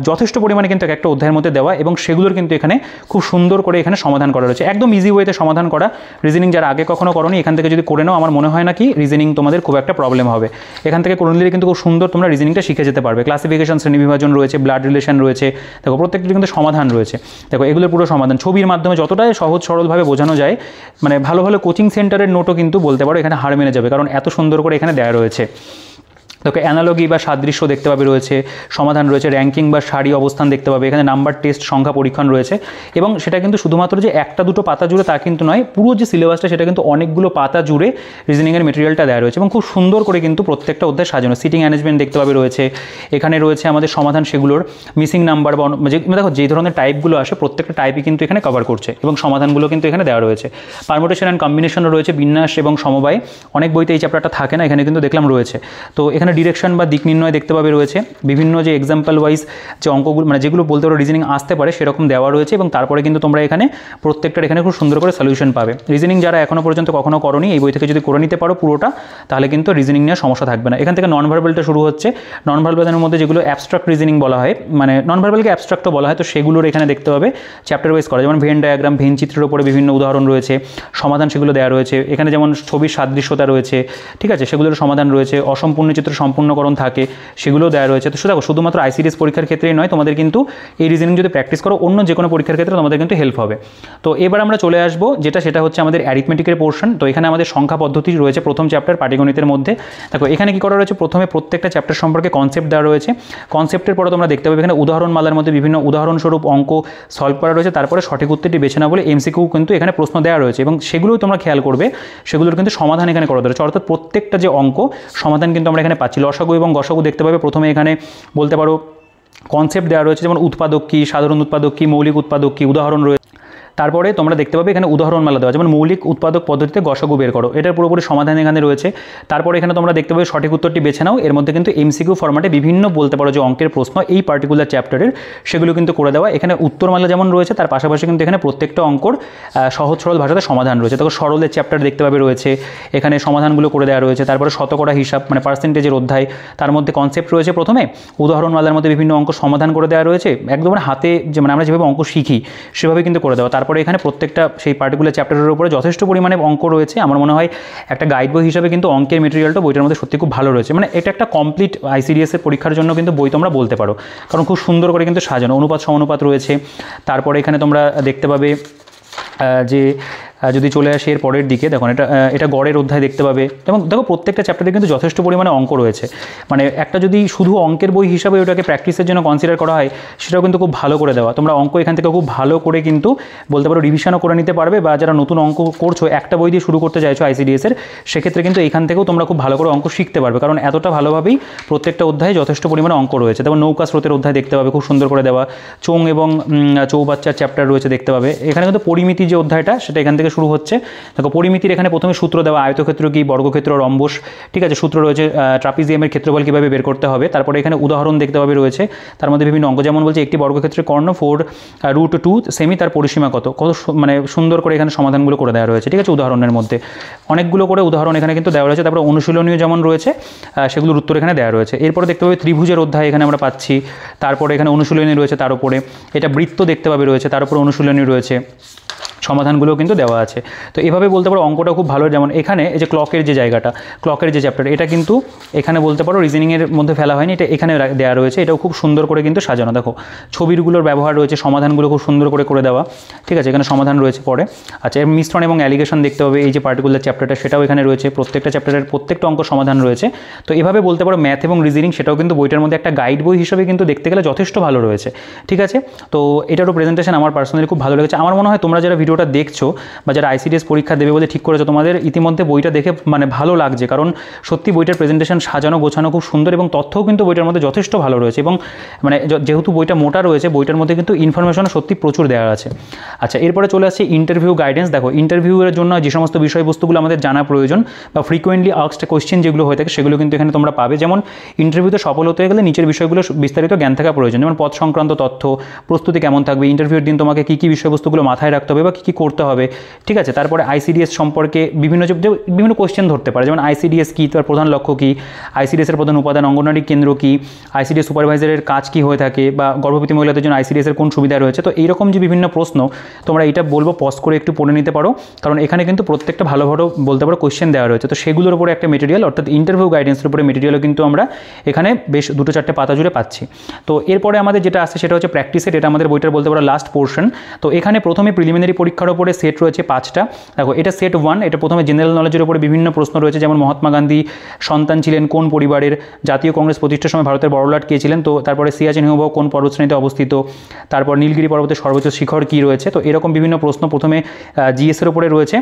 যথেষ্ট পরিমাণে কিন্তু একটা অধ্যায়ের মধ্যে দেওয়া, এবং সেগুলোর কিন্তু এখানে খুব সুন্দর করে এখানে সমাধান করা রয়েছে, একদম ইজি ওয়েতে সমাধান করা। রিজনিং যারা আগে কখনো করোনি এখান থেকে যদি করে নাও, আমার মনে হয় না কি রিজনিং তোমাদের খুব একটা প্রবলেম হবে। এখান থেকে করে নিলে কিন্তু খুব সুন্দর তোমরা রিজনিংটা শিখে যেতে পারবে। ক্লাসিফিকেশন, শ্রেণী বিভাজন রয়েছে, ব্লাড রিলেশন রয়েছে, দেখো প্রত্যেকটা কিন্তু সমাধান রয়েছে। দেখো এগুলোর পুরো সমাধান ছবির মাধ্যমে যতটাই সহজ সরলভাবে বোঝানো যায়, মানে ভালো ভালো কোচিং সেন্টারের নোটও কিন্তু বলতে পারো এখানে হার মেনে যাবে, কারণ এত সুন্দর করে এখানে দেওয়া রয়েছে। তোকে অ্যানালগি বা সাদৃশ্য দেখতে পাবে রয়েছে, সমাধান রয়েছে, র্যাঙ্কিং বা সারি অবস্থান দেখতে পাবে, এখানে নাম্বার টেস্ট, সংখ্যা পরীক্ষণ রয়েছে। এবং সেটা কিন্তু শুধুমাত্র যে একটা দুটো পাতা জুড়ে তা কিন্তু নয়, পুরো যে সিলেবাসটা সেটা কিন্তু অনেকগুলো পাতা জুড়ে রিজনিংয়ের মেটেরিয়ালটা দেওয়া রয়েছে, এবং খুব সুন্দর করে কিন্তু প্রত্যেকটা অধ্যায় সাজানো। সিটিং ম্যানেজমেন্ট দেখতে পাবে রয়েছে, এখানে রয়েছে আমাদের সমাধান, সেগুলোর মিসিং নাম্বার বা দেখো যে ধরনের টাইপগুলো আসে প্রত্যেকটা টাইপই কিন্তু এখানে কভার করছে, এবং সমাধানগুলো কিন্তু এখানে দেওয়া রয়েছে। পারমুটেশন অ্যান্ড কম্বিনেশনও রয়েছে, বিন্যাস এবং সমবায়, অনেক বইতে এই চ্যাপ্টারটা থাকে না, এখানে কিন্তু দেখলাম রয়েছে। তো এখানে ডিরেকশন বা দিক নির্ণয় দেখতে পাবে রয়েছে, বিভিন্ন যে এক্সাম্পল ওয়াইজ যে অঙ্কগুলো, মানে যেগুলো বলতে পারো রিজনিং আসতে পারে সেরকম দেওয়া রয়েছে, এবং তারপরে কিন্তু তোমরা এখানে প্রত্যেকটার এখানে খুব সুন্দর করে সলিউশন পাবে। রিজনিং যারা এখনও পর্যন্ত কখনো করোনি, এই বই থেকে যদি করে নিতে পারো পুরোটা, তাহলে কিন্তু রিজনিং নিয়ে সমস্যা থাকবে না। এখান থেকে নন ভার্বালটা শুরু হচ্ছে। নন ভার্বালের মধ্যে যেগুলো অ্যাবস্ট্রাক্ট রিজনিং বলা হয়, মানে নন ভার্বালকে অ্যাবস্ট্রাক্টও বলা হয়, তো সেগুলোর এখানে দেখতে পাবে চ্যাপ্টার ওয়াইজ করা, যেমন ভেন ডায়াগ্রাম, ভেন চিত্রের উপরে বিভিন্ন উদাহরণ রয়েছে, সমাধান সেগুলো দেওয়া রয়েছে। এখানে যেমন ছবির সাদৃশ্যতা রয়েছে, ঠিক আছে, সেগুলোর সমাধান রয়েছে। অসম্পূর্ণ চিত্র সম্পূর্ণকরণ থাকে, সেগুলো দেওয়া রয়েছে। তো দেখো শুধুমাত্র আইসিডিএস পরীক্ষার ক্ষেত্রেই নয়, তোমাদের কিন্তু এই রিজনিং যদি প্র্যাকটিস করো অন্য যে কোনো পরীক্ষার ক্ষেত্রে তোমাদের কিন্তু হেল্প হবে। তো এবার আমরা চলে আসবো সেটা হচ্ছে আমাদের অ্যারিথমেটিকের পোর্শন। তো এখানে আমাদের সংখ্যা পদ্ধতি রয়েছে প্রথম চ্যাপ্টার পাটিগণিতের মধ্যে। দেখো এখানে কি করা রয়েছে, প্রথমে প্রত্যেকটা চ্যাপ্টার সম্পর্কে কনসেপ্ট দেওয়া রয়েছে। কনসেপ্টের পরে তোমরা দেখতে পাবে এখানে উদাহরণমালার মধ্যে বিভিন্ন উদাহরণস্বরূপ অঙ্ক সলভ করা রয়েছে, তারপরে সঠিক উত্তরটি বেছে না বলে এমসিকিউ কিন্তু এখানে প্রশ্ন দেওয়া রয়েছে, এবং সেগুলোই তোমরা খেয়াল করবে, সেগুলোর কিন্তু সমাধান এখানে করা রয়েছে। অর্থাৎ প্রত্যেকটা যে অঙ্ক সমাধান কিন্তু আমরা এখানে পাচ্ছি। লসাগু এবং গসাগু দেখতে পাবে প্রথমে এখানে বলতে পারো কনসেপ্ট দেওয়া রয়েছে, যেমন উৎপাদক কী, সাধারণ উৎপাদক কী, মৌলিক উৎপাদক কী, উদাহরণ রয়েছে। তারপরে তোমরা দেখতে পাবে এখানে উদাহরণমালা দেওয়া, যেমন মৌলিক উৎপাদক পদ্ধতিতে গসাগু বের করো, এটার পুরোপুরি সমাধান এখানে রয়েছে। তারপরে এখানে তোমরা দেখতে পাবে সঠিক উত্তরটি বেছে নাও, এর মধ্যে কিন্তু এমসিকিউ ফরম্যাটে বিভিন্ন বলতে পারো যে অঙ্কের প্রশ্ন এই পার্টিকুলার চ্যাপ্টারের, সেগুলো কিন্তু করে দেওয়া। এখানে উত্তরমালা যেমন রয়েছে, তার পাশাপাশি কিন্তু এখানে প্রত্যেকটা অঙ্কর সহজ সরল ভাষাতে সমাধান রয়েছে। তখন সরলের চ্যাপ্টার দেখতে পাবে রয়েছে, এখানে সমাধানগুলো করে দেওয়া রয়েছে। তারপরে শতকরা হিসাব, মানে পার্সেন্টেজের অধ্যায়, তার মধ্যে কনসেপ্ট রয়েছে প্রথমে, উদাহরণমালার মধ্যে বিভিন্ন অঙ্ক সমাধান করে দেওয়া রয়েছে, একদম হাতে যে মানে আমরা যেভাবে অঙ্ক শিখি সেভাবে কিন্তু করে দেওয়া। তারপরে এখানে প্রত্যেকটা সেই পার্টিকুলার চ্যাপ্টারের উপরে যথেষ্ট পরিমাণে অঙ্ক রয়েছে। আমার মনে হয় একটা গাইড বই হিসাবে কিন্তু অঙ্কের মেটেরিয়ালটা বইটার মধ্যে সত্যি খুব ভালো রয়েছে, মানে এটা একটা কমপ্লিট আইসিডিএস এর পরীক্ষার জন্য কিন্তু বই তোমরা বলতে পারো, কারণ খুব সুন্দর করে কিন্তু সাজানো, অনুপাত সমানুপাত রয়েছে। তারপরে এখানে তোমরা দেখতে পাবে যে যদি চলে আসে এর পরের দিকে, দেখুন এটা গড়ের অধ্যায় দেখতে পাবে, এবং দেখো প্রত্যেকটা চ্যাপ্টারে কিন্তু যথেষ্ট পরিমাণে অঙ্ক রয়েছে। মানে একটা যদি শুধু অঙ্কের বই হিসাবে ওটাকে প্র্যাকটিসের জন্য কনসিডার করা হয়, সেটাও কিন্তু খুব ভালো করে দেওয়া। তোমরা অঙ্ক এখান থেকে খুব ভালো করে কিন্তু বলতে পারো রিভিশনও করে নিতে পারবে, বা যারা নতুন অঙ্ক করছো, একটা বই দিয়ে শুরু করতে চাইছো আইসিডিএসের, সেক্ষেত্রে কিন্তু এখান থেকেও তোমরা খুব ভালো করে অঙ্ক শিখতে পারবে, কারণ এতটা ভালোভাবেই প্রত্যেকটা অধ্যায়ে যথেষ্ট পরিমাণে অঙ্ক রয়েছে। তারপর নৌকা স্রোতের অধ্যায় দেখতে পাবে, খুব সুন্দর করে দেওয়া। চোং এবং চৌবাচ্চার চ্যাপ্টার রয়েছে দেখতে পাবে। এখানে কিন্তু পরিমিতি যে অধ্যায়টা সেটা এখান থেকে শুরু হচ্ছে। দেখো পরিমিতির এখানে প্রথমে সূত্র দেওয়া, আয়তক্ষেত্র কি, বর্গক্ষেত্র, রম্বস, ঠিক আছে, সূত্র রয়েছে, ট্রাপিজিয়ামের ক্ষেত্রফল কীভাবে বের করতে হবে। তারপরে এখানে উদাহরণ দেখতে পাবে রয়েছে, তার মধ্যে বিভিন্ন অঙ্ক, যেমন বলছে একটি বর্গক্ষেত্রের কর্ণ 4√2 সেমি, তার পরিসীমা কত, মানে সুন্দর করে এখানে সমাধানগুলো করে দেওয়া রয়েছে, ঠিক আছে। উদাহরণের মধ্যে অনেকগুলো করে উদাহরণ এখানে কিন্তু দেওয়া রয়েছে। তারপরে অনুশীলনীয় যেমন রয়েছে সেগুলোর উত্তর এখানে দেওয়া রয়েছে। এরপরে দেখতে পাবে ত্রিভুজের অধ্যায় এখানে আমরা পাচ্ছি। তারপরে এখানে অনুশীলনী রয়েছে, তার উপরে এটা বৃত্ত দেখতে পাবে রয়েছে, তার উপরে অনুশীলনী রয়েছে, সমাধানগুলো কিন্তু দেওয়া আছে। তো এভাবে বলতে পারো অঙ্কটা খুব ভালো। যেমন এখানে এই যে ক্লকের যে জায়গাটা, ক্লকের যে চ্যাপ্টার, এটা কিন্তু এখানে বলতে পারো রিজনিংয়ের মধ্যে ফেলা হয়নি, এটা এখানে দেওয়া রয়েছে। এটাও খুব সুন্দর করে কিন্তু সাজানো, দেখো ছবিগুলোর ব্যবহার রয়েছে, সমাধানগুলো খুব সুন্দর করে দেওয়া, ঠিক আছে, এখানে সমাধান রয়েছে পরে। আচ্ছা, এর মিশ্রণ এবং অ্যালিগেশন দেখতে হবে, এই যে পার্টিকুলার চ্যাপ্টারটা, সেটাও এখানে রয়েছে, প্রত্যেকটা চ্যাপ্টারের প্রত্যেকটা অঙ্ক সমাধান রয়েছে। তো এভাবে বলতে পারো ম্যাথ এবং রিজনিং সেটাও কিন্তু বইটার মধ্যে একটা গাইড বই হিসেবে কিন্তু দেখতে গেলে যথেষ্ট ভালো রয়েছে, ঠিক আছে। তো এটারও প্রেজেন্টেশন আমার পার্সোনালি খুব ভালো লেগেছে। আমার মনে হয় তোমরা যারা ভিডিওটা দেখছো বা যারা আইসিডিএস পরীক্ষা দেবে বলে ঠিক করেছো, তোমাদের ইতিমধ্যে বইটা দেখে মানে ভালো লাগছে, কারণ সত্যি বইটার প্রেজেন্টেশন সাজানো গোছানো খুব সুন্দর, এবং তথ্যও কিন্তু বইটার মধ্যে যথেষ্ট ভালো রয়েছে। এবং মানে যেহেতু বইটা মোটা রয়েছে, বইটার মধ্যে কিন্তু ইনফরমেশনও সত্যি প্রচুর দেওয়া আছে। আচ্ছা, এরপরে চলে আসছে ইন্টারভিউ গাইডেন্স। দেখো ইন্টারভিউয়ের জন্য যে সমস্ত বিষয়বস্তুগুলো আমাদের জানা প্রয়োজন বা ফ্রিকোয়েন্টলি আস্কড কোয়েশ্চেন যেগুলো হয়ে থাকে, সেগুলো কিন্তু এখানে তোমরা পাবে। যেমন ইন্টারভিউতে সফল হতে গেলে নিচের বিষয়গুলো বিস্তারিত জ্ঞান থাকা প্রয়োজন, যেমন পদ সংক্রান্ত তথ্য, প্রস্তুতি কেমন থাকবে, ইন্টারভিউর দিন তোমাকে কী কী বিষয়বস্তুগুলো মাথায় রাখতে হবে বা কী কী কী করতে হবে, ঠিক আছে। তারপরে আইসিডিএস সম্পর্কে বিভিন্ন কোয়েশ্চেন ধরতে পারে, যেমন আইসিডিএস কী, তার প্রধান লক্ষ্য কী, আইসিডিএসের প্রধান উপাদান, অঙ্গনওয়াড়ি কেন্দ্র কী, আইসিডিএস সুপারভাইজারের কাজ কী হয়ে থাকে, বা গর্ভবতী মহিলাদের জন্য আইসিডিএসের কোন সুবিধা রয়েছে। তো এইরকম যে বিভিন্ন প্রশ্ন তোমরা এটা বলবো পজ করে একটু পড়ে নিতে পারো, কারণ এখানে কিন্তু প্রত্যেকটা ভালো ভালো বলতে পারো কোয়েশ্চেন দেওয়া রয়েছে। তো সেগুলোর উপরে একটা মেটেরিয়াল, অর্থাৎ ইন্টারভিউ গাইডেন্সের উপরে মেটেরিয়ালও কিন্তু আমরা এখানে বেশ 2-4 পাতা জুড়ে পাচ্ছি। তো এরপরে আমাদের যেটা আসছে সেটা হচ্ছে প্র্যাকটিস সেট। এটা আমাদের বইটার বলতে পারো লাস্ট পোর্শন। তো এখানে প্রথমে প্রিলিমিনারি পরীক্ষার উপরে সেট রয়েছে 5টা। দেখো এটা সেট 1, এটা প্রথমে জেনারেল নলেজের উপরে বিভিন্ন প্রশ্ন রয়েছে, যেমন মহাত্মা গান্ধী সন্তান ছিলেন কোন পরিবারের, জাতীয় কংগ্রেস প্রতিষ্ঠার সময় ভারতের বড়লাট কে ছিলেন, তো তারপরে সিয়াচেন হিমবাহ কোন পর্বতশ্রেণীতে অবস্থিত, তারপর নীলগিরি পর্বতের সর্বোচ্চ শিখর কী রয়েছে। তো এরকম বিভিন্ন প্রশ্ন প্রথমে জিএসের উপরে রয়েছে,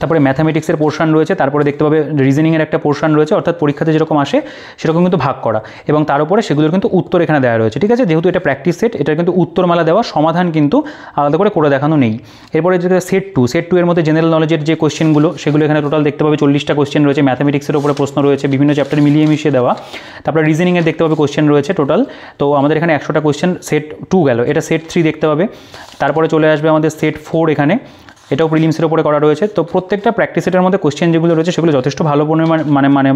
তারপরে ম্যাথামেটিক্সের পোর্শন রয়েছে, তারপরে দেখতে পাবে রিজনিংয়ের একটা পোর্শন রয়েছে, অর্থাৎ পরীক্ষাতে যেরকম আসে সেরকম কিন্তু ভাগ করা, এবং তার উপরে সেগুলোর কিন্তু উত্তর এখানে দেওয়া রয়েছে, ঠিক আছে। যেহেতু এটা প্র্যাকটিস সেট, এটার কিন্তু উত্তরমালা দেওয়া, সমাধান কিন্তু আলাদা করে দেখানো নেই। এরপরে যেটা সেট 2 এর মধ্যে জেনারেল নলেজের যে কোয়েশ্চেনগুলো সেগুলো এখানে টোটাল দেখতে পাবে 40টা কোয়েশ্চেন রয়েছে, ম্যাথামেটিক্সের উপরে প্রশ্ন রয়েছে, বিভিন্ন চ্যাপ্টার মিলিয়ে মিশিয়ে দেওয়া। তারপরে রিজনিংয়ের দেখতে পাবে কোয়েশ্চেন রয়েছে টোটাল, তো আমাদের এখানে 100টা কোয়েশ্চেন সেট 2 গেল, এটা সেট 3 দেখতে পাবে। তারপরে চলে আসবে আমাদের সেট 4, এখানে এটাও প্রিলিমসের উপরে করা রয়েছে। তো প্রত্যেকটা প্র্যাকটিস সেটের মধ্যে কোয়েশ্চেন যেগুলো রয়েছে সেগুলো যথেষ্ট ভালো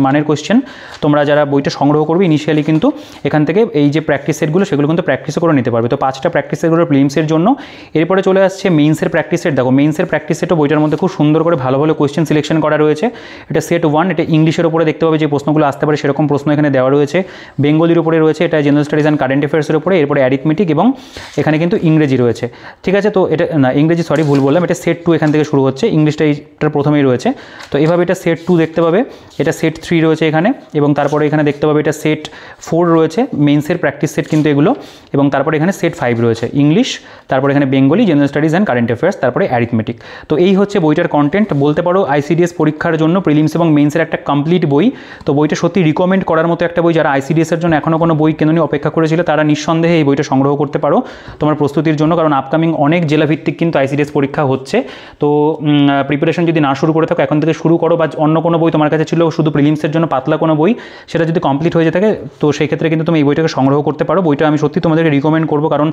মানের কোয়েশ্চেন। তোমরা যারা বইটা সংগ্রহ করবে ইনিশিয়ালি কিন্তু এখান থেকে এই যে প্র্যাকটিস সেটগুলো সেগুলো কিন্তু প্র্যাকটিসও করে নিতে পারবে। তো 5টা প্র্যাকটিস সেটগুলো প্রিলিমসের জন্য। এরপরে চলে আসছে মেইনসের প্র্যাকটিস সেট। দেখো মেইনসের প্র্যাকটিস সেটও বইটার মধ্যে খুব সুন্দর করে ভালো ভালো কোয়েশ্চেন সিলেকশন করা রয়েছে। এটা সেট 1, এটা ইংলিশের উপরে দেখতে পাবে যে প্রশ্নগুলো আসতে পারে সেরকম প্রশ্ন এখানে দেওয়া রয়েছে, বেঙ্গলির উপরে রয়েছে, এটা জেনারেল স্টাডিজ অ্যান্ড কারেন্ট অ্যাফেয়ার্সের উপরে, এরপরে অ্যারিথমেটিক, এবং এখানে কিন্তু ইংরেজি রয়েছে, ঠিক আছে। তো এটা না, ইংরেজি সরি ভুল বললাম, এটা সেট 2 এখান থেকে শুরু হচ্ছে, ইংলিশটা এইটার প্রথমেই রয়েছে। তো এভাবে এটা সেট 2 দেখতে পাবে, এটা সেট 3 রয়েছে এখানে, এবং তারপরে এখানে দেখতে পাবে এটা সেট 4 রয়েছে, মেইনসের প্র্যাকটিস সেট কিন্তু এগুলো, এবং তারপরে এখানে সেট 5 রয়েছে, ইংলিশ, তারপরে এখানে Bengali, general studies and current affairs, তারপরে অ্যারিথমেটিক। তো এই হচ্ছে বইটার কন্টেন্ট, বলতে পারো আইসিডিএস পরীক্ষার জন্য প্রিলিমস এবং মেইনসের একটা কমপ্লিট বই। তো বইটা সত্যি রিকমেন্ড করার মতো একটা বই। যারা আইসিডিএসের জন্য এখনও কোনো বই কেন নিয়ে অপেক্ষা করেছিল তারা নিঃসন্দেহে এই বইটা সংগ্রহ করতে পারো তোমার প্রস্তুতির জন্য, কারণ আপকামিং অনেক জেলাভিত্তিক কিন্তু আইসিডিএস পরীক্ষা হচ্ছে। তো প্রিপারেশন যদি না শুরু করে থাকো এখন থেকে শুরু করো, বা অন্য কোনো বই তোমার কাছে ছিল শুধু প্রিলিমসের জন্য পাতলা কোনো বই, সেটা যদি কমপ্লিট হয়ে যেতে থাকে তো সেই ক্ষেত্রে কিন্তু তুমি এই বইটাকে সংগ্রহ করতে পারো। বইটা আমি সত্যি তোমাদেরকে রিকমেন্ড করবো, কারণ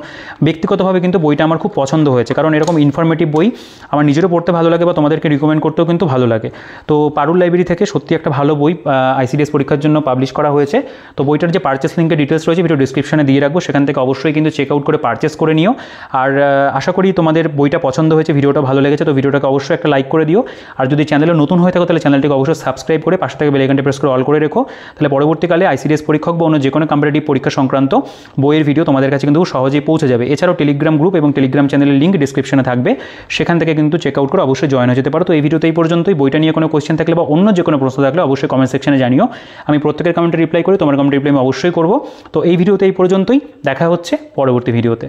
ব্যক্তিগতভাবে কিন্তু বইটা আমার খুব পছন্দ হয়েছে, কারণ এরকম ইনফরমেটিভ বই আমার নিজেরও পড়তে ভালো লাগে, বা তোমাদেরকে রিকমেন্ড করতেও কিন্তু ভালো লাগে। তো পারুল লাইব্রেরি থেকে সত্যি একটা ভালো বই আইসিডিএস পরীক্ষার জন্য পাবলিশ করা হয়েছে। তো বইটার যে পারচেস লিঙ্কের ডিটেলস রয়েছে ভিডিও ডিসক্রিপশনে দিয়ে রাখবো, সেখান থেকে অবশ্যই কিন্তু চেক আউট করে পারচেস করে নিও। আর আশা করি তোমাদের বইটা পছন্দ হয়েছে, ভিডিওটা ভালো লেগেছে, তো ভিডিওটাকে অবশ্যই একটা লাইক করে দিও। আর যদি চ্যানেলে নতুন হয়ে থাকো তাহলে চ্যানেলটিকে অবশ্যই সাবস্ক্রাইব করে পাশে থেকে বেল আইকনটি প্রেস করে অল করে রেখো, তাহলে পরবর্তীকালে আইসিডিএস পরীক্ষক বা অন্য যে কোনো কম্পিটিটিভ পরীক্ষা সংক্রান্ত বইয়ের ভিডিও তোমাদের কাছে কিন্তু সহজেই পৌঁছে যাবে। এছাড়াও টেলিগ্রাম গ্রুপ এবং টেলিগ্রাম চ্যানেলের লিঙ্ক ডিসক্রিপশনে থাকবে, সেখান থেকে কিন্তু চেক আউট করে অবশ্যই জয়েন হয়ে যেতে পারো। তো এই ভিডিওতে এই পর্যন্তই। বইটা নিয়ে কোনো কোয়েশ্চেন থাকলে বা অন্য যে কোনো প্রশ্ন থাকলে অবশ্যই কমেন্ট সেকশনে জানিও, আমি প্রত্যেকের কমেন্টে রিপ্লাই করি, তোমার কমেন্ট রিপ্লাই আমি অবশ্যই করবো। তো এই ভিডিওতে এই পর্যন্তই, দেখা হচ্ছে পরবর্তী ভিডিওতে।